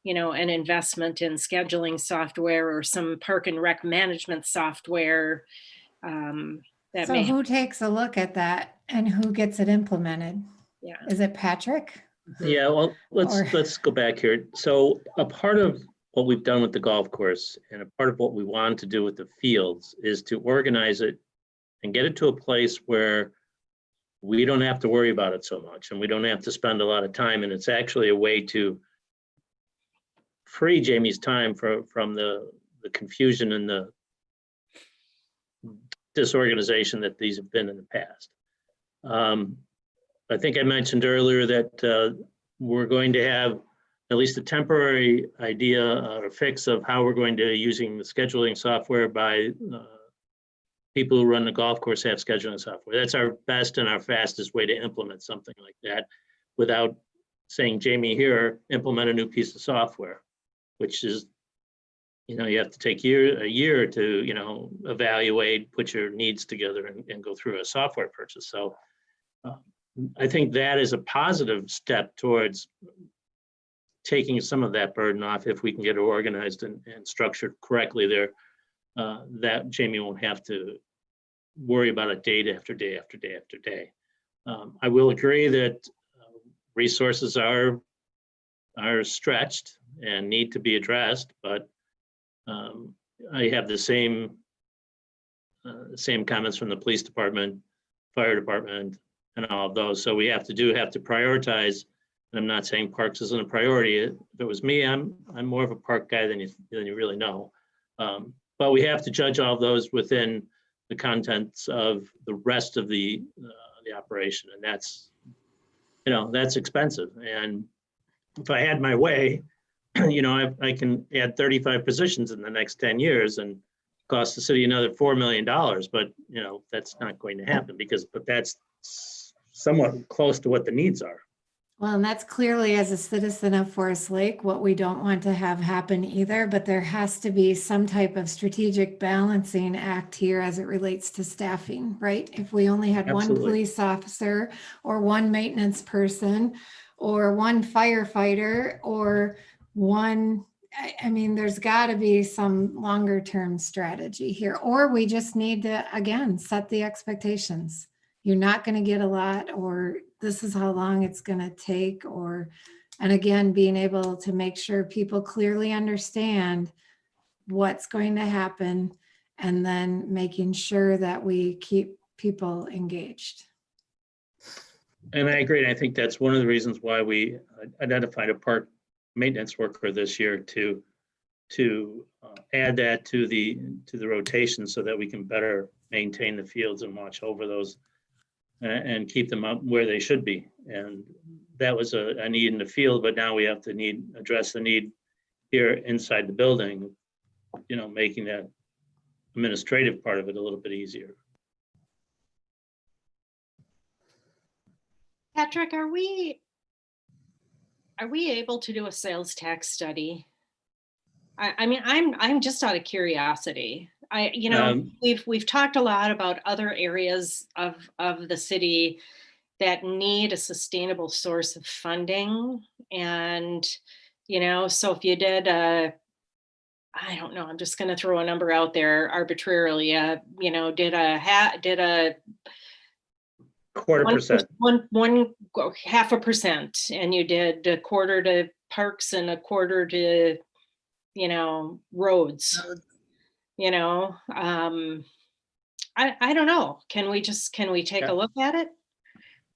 B: you know, an investment in scheduling software or some park and rec management software
D: So who takes a look at that and who gets it implemented?
B: Yeah.
D: Is it Patrick?
J: Yeah, well, let's go back here. So a part of what we've done with the golf course and a part of what we want to do with the fields is to organize it and get it to a place where we don't have to worry about it so much and we don't have to spend a lot of time. And it's actually a way to free Jamie's time from the confusion and the disorganization that these have been in the past. I think I mentioned earlier that we're going to have at least a temporary idea or fix of how we're going to using the scheduling software by people who run the golf course have scheduling software. That's our best and our fastest way to implement something like that without saying, Jamie, here, implement a new piece of software, which is, you know, you have to take a year to, you know, evaluate, put your needs together and go through a software purchase. So I think that is a positive step towards taking some of that burden off if we can get it organized and structured correctly. that Jamie won't have to worry about it day after day after day after day. I will agree that resources are stretched and need to be addressed, but I have the same comments from the police department, fire department, and all of those. So we have to prioritize. And I'm not saying parks isn't a priority. If it was me, I'm more of a park guy than you really know. But we have to judge all of those within the contents of the rest of the operation, and that's expensive. And if I had my way, I can add 35 positions in the next 10 years and cost the city another $4 million. But that's not going to happen but that's somewhat close to what the needs are.
D: Well, and that's clearly, as a citizen of Forest Lake, what we don't want to have happen either, but there has to be some type of strategic balancing act here as it relates to staffing, right? If we only had one police officer or one maintenance person or one firefighter or one, I mean, there's got to be some longer term strategy here, or we just need to, again, set the expectations. You're not going to get a lot, or this is how long it's going to take, and again, being able to make sure people clearly understand what's going to happen and then making sure that we keep people engaged.
J: And I agree. And I think that's one of the reasons why we identified a park maintenance worker this year to add that to the rotation so that we can better maintain the fields and watch over those and keep them up where they should be. And that was a need in the field, but now we have to address the need here inside the building, making that administrative part of it a little bit easier.
B: Patrick, are we able to do a sales tax study? I mean, I'm just out of curiosity. We've talked a lot about other areas of the city that need a sustainable source of funding. And, so if you did I don't know, I'm just going to throw a number out there arbitrarily, did a
J: 0.25%.
B: 0.5%, and you did a quarter to parks and a quarter to, roads. I don't know. Can we take a look at it?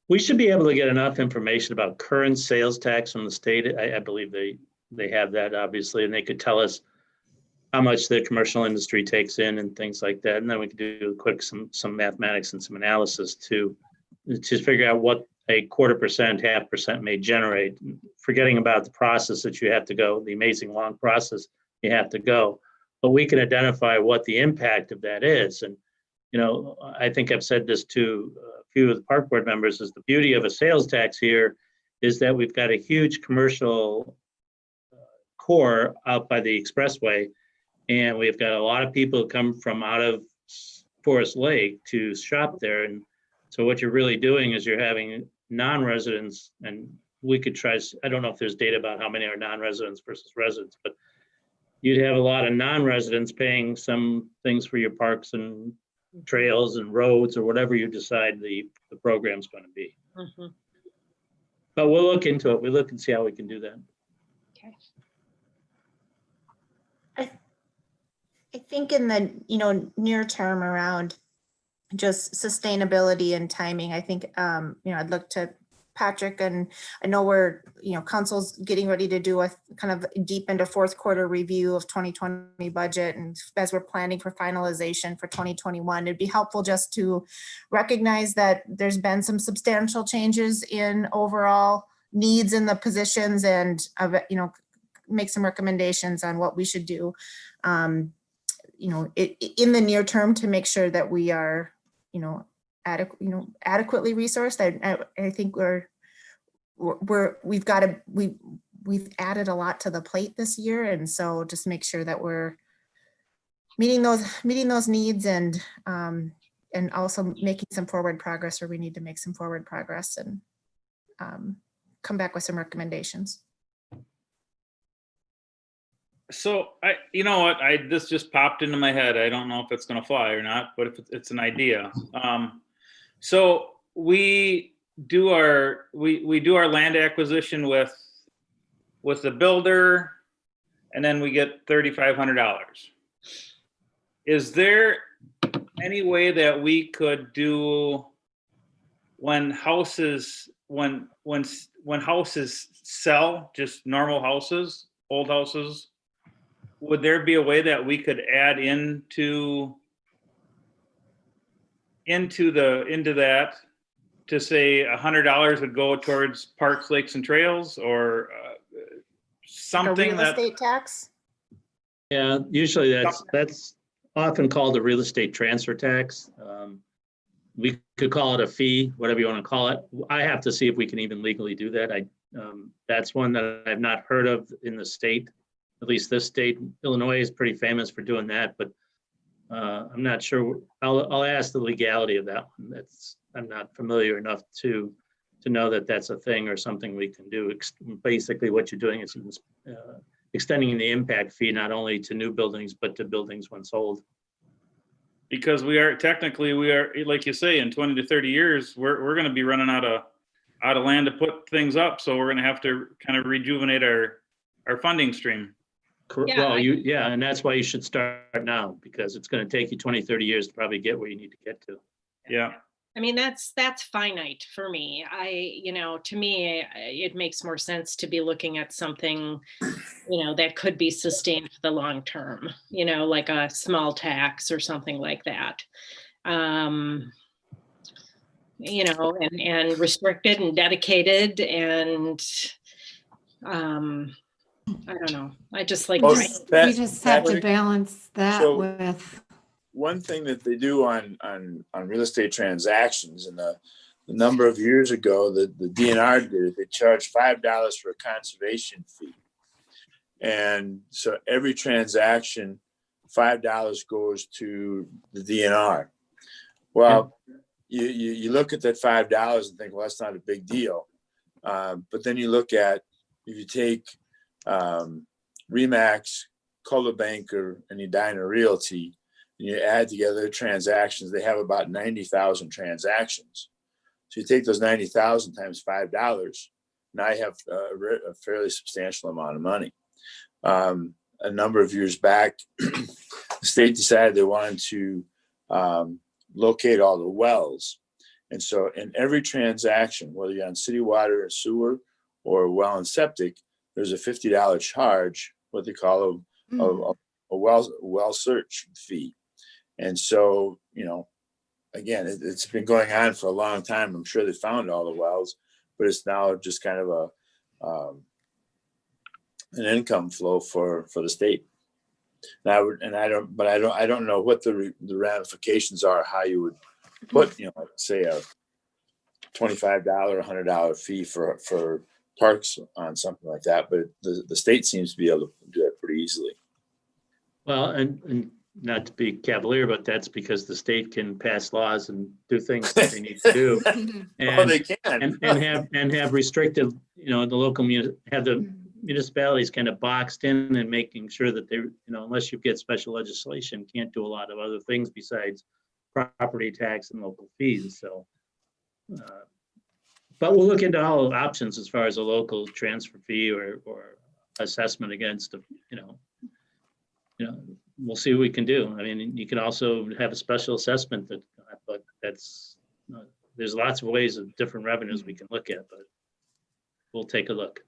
J: We should be able to get enough information about current sales tax from the state. I believe they have that, obviously, and they could tell us how much the commercial industry takes in and things like that. And then we could do some mathematics and some analysis to figure out what a 0.25%, 0.5% may generate, forgetting about the process that you have to go, the amazing long process you have to go. But we can identify what the impact of that is. And, I think I've said this to a few of the park board members, is the beauty of a sales tax here is that we've got a huge commercial core out by the expressway. And we've got a lot of people come from out of Forest Lake to shop there. And so what you're really doing is you're having non-residents, and we could try, I don't know if there's data about how many are non-residents versus residents, but you'd have a lot of non-residents paying some things for your parks and trails and roads or whatever you decide the program's going to be.
B: Mm-hmm.
J: But we'll look into it. We'll look and see how we can do that.
B: Okay.
E: I think in the near term around just sustainability and timing, I think I'd look to Patrick, and I know we're council's getting ready to do a kind of deep into fourth quarter review of 2020 budget, and as we're planning for finalization for 2021, it'd be helpful just to recognize that there's been some substantial changes in overall needs in the positions, and make some recommendations on what we should do in the near term to make sure that we are adequately resourced. I think we've added a lot to the plate this year, and so just make sure that we're meeting those needs, and also making some forward progress where we need to make some forward progress, and come back with some recommendations.
F: So you know what, this just popped into my head. I don't know if it's going to fly or not, but if it's an idea. So we do our land acquisition with the builder, and then we get $3,500. Is there any way that we could do when houses sell, just normal houses, old houses? Would there be a way that we could add into that to say $100 would go towards parks, lakes, and trails, or something
E: a real estate tax?
J: Yeah, usually that's often called a real estate transfer tax. We could call it a fee, whatever you want to call it. I have to see if we can even legally do that. That's one that I've not heard of in the state. At least this state, Illinois, is pretty famous for doing that, but I'm not sure. I'll ask the legality of that one. I'm not familiar enough to know that that's a thing or something we can do. Basically, what you're doing is extending the impact fee not only to new buildings but to buildings once old.
F: Because we are like you say, in 20 to 30 years, we're going to be running out of land to put things up, so we're going to have to kind of rejuvenate our funding stream.
J: Yeah, well, and that's why you should start now, because it's going to take you 20, 30 years to probably get where you need to get to.
F: Yeah.
B: I mean, that's finite for me. To me, it makes more sense to be looking at something, that could be sustained for the long term, like a small tax or something like that. And restricted and dedicated, and I don't know. I just like.
D: We just have to balance that with.
G: One thing that they do on real estate transactions, and a number of years ago, the DNR did it. They charged $5 for a conservation fee, and so every transaction, $5 goes to the DNR. Well, you look at that $5 and think, well, that's not a big deal, but then you look at, if you take Remax, Coldwell Banker, and Edina Realty, and you add together transactions, they have about 90,000 transactions. So you take those 90,000 times $5, now you have a fairly substantial amount of money. A number of years back, the state decided they wanted to locate all the wells. And so in every transaction, whether you're on city water or sewer or well and septic, there's a $50 charge, what they call a well search fee. And so, again, it's been going on for a long time. I'm sure they found all the wells, but it's now just kind of an income flow for the state. And I don't know what the ramifications are, how you would put, say a $25 or $100 fee for parks on something like that, but the state seems to be able to do that pretty easily.
J: Well, and not to be cavalier, but that's because the state can pass laws and do things that they need to do. And,
G: they can.
J: and have restricted, the local have the municipalities kind of boxed in and making sure that they, unless you get special legislation, can't do a lot of other things besides property tax and local fees. So, but we'll look into all options as far as a local transfer fee or assessment against, we'll see what we can do. I mean, you can also have a special assessment but that's, there's lots of ways of different revenues we can look at, but we'll take a look.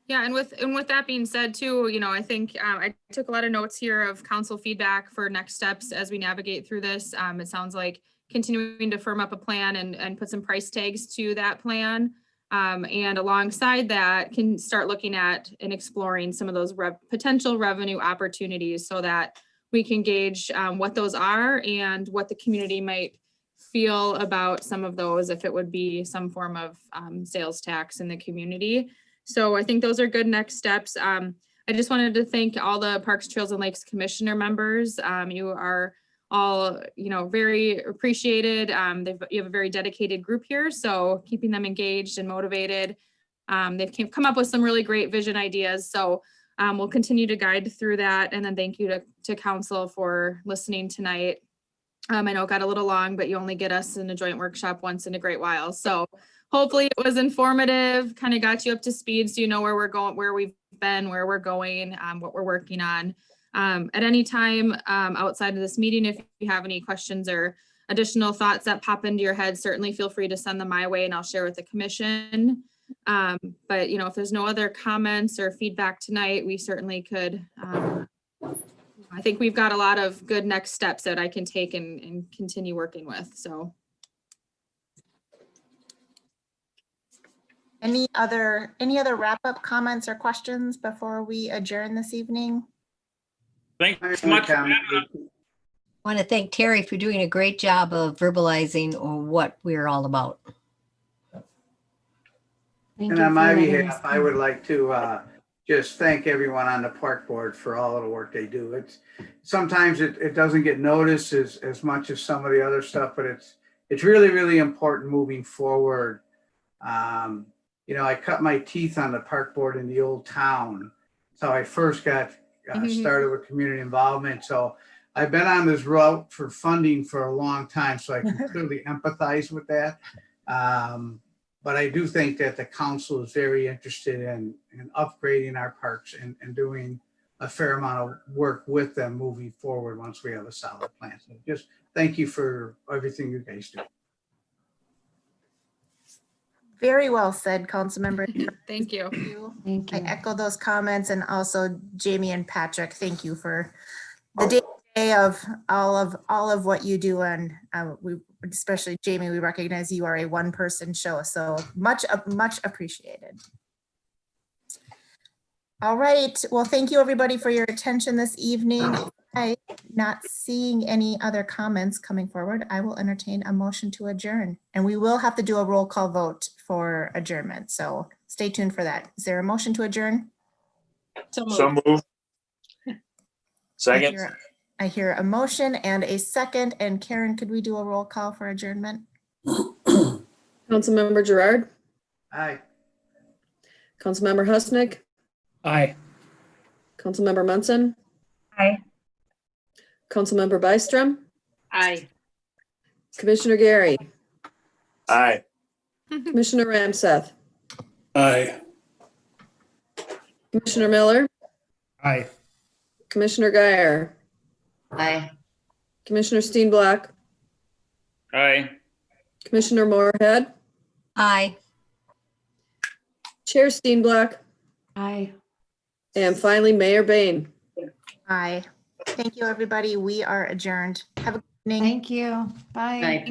A: Yeah, and with that being said too, I think I took a lot of notes here of council feedback for next steps as we navigate through this. It sounds like continuing to firm up a plan and put some price tags to that plan. And alongside that, can start looking at and exploring some of those potential revenue opportunities so that we can gauge what those are and what the community might feel about some of those, if it would be some form of sales tax in the community. So I think those are good next steps. I just wanted to thank all the Parks, Trails, and Lakes Commissioner members. You are all, very appreciated. You have a very dedicated group here, so keeping them engaged and motivated. They've come up with some really great vision ideas. So We'll continue to guide through that. And then thank you to council for listening tonight. I know it got a little long, but you only get us in a joint workshop once in a great while. So hopefully it was informative, kind of got you up to speed so you know where we're going, where we've been, where we're going, what we're working on. At any time outside of this meeting, if you have any questions or additional thoughts that pop into your head, certainly feel free to send them my way and I'll share with the commission. But if there's no other comments or feedback tonight, we certainly could. I think we've got a lot of good next steps that I can take and continue working with. So.
E: Any other wrap-up comments or questions before we adjourn this evening?
F: Thanks so much.
H: I want to thank Terry for doing a great job of verbalizing what we're all about.
I: And on my behalf, I would like to just thank everyone on the park board for all of the work they do. Sometimes it doesn't get noticed as much as some of the other stuff, but it's really, really important moving forward. I cut my teeth on the park board in the old town. That's how I first got started with community involvement. So I've been on this route for funding for a long time, so I can clearly empathize with that. But I do think that the council is very interested in upgrading our parks and doing a fair amount of work with them moving forward once we have a solid plan. So just thank you for everything you guys do.
E: Very well said, Councilmember.
A: Thank you.
D: Thank you.
E: I echo those comments, and also Jamie and Patrick, thank you for the day of all of what you do. And we, especially Jamie, we recognize you are a one-person show, so much appreciated. All right, well, thank you everybody for your attention this evening. I'm not seeing any other comments coming forward. I will entertain a motion to adjourn, and we will have to do a roll call vote for adjournment, so stay tuned for that. Is there a motion to adjourn?
G: So moved. Second.
E: I hear a motion and a second. And Karen, could we do a roll call for adjournment?
C: Councilmember Gerard,
I: Aye.
C: Councilmember Husnick,
L: Aye.
C: Councilmember Munson,
K: Aye.
C: Councilmember Byström,
B: Aye.
C: Commissioner Gary,
G: Aye.
C: Commissioner Ramseth,
L: Aye.
C: Commissioner Miller,
L: Aye.
C: Commissioner Geyer,
K: Aye.
C: Commissioner Steenblock,
F: Aye.
C: Commissioner Moorhead,
H: Aye.
C: Chair Steenblock,
D: Aye.
C: and finally Mayor Bain.
E: Aye. Thank you, everybody. We are adjourned. Have a good evening.
D: Thank you. Bye.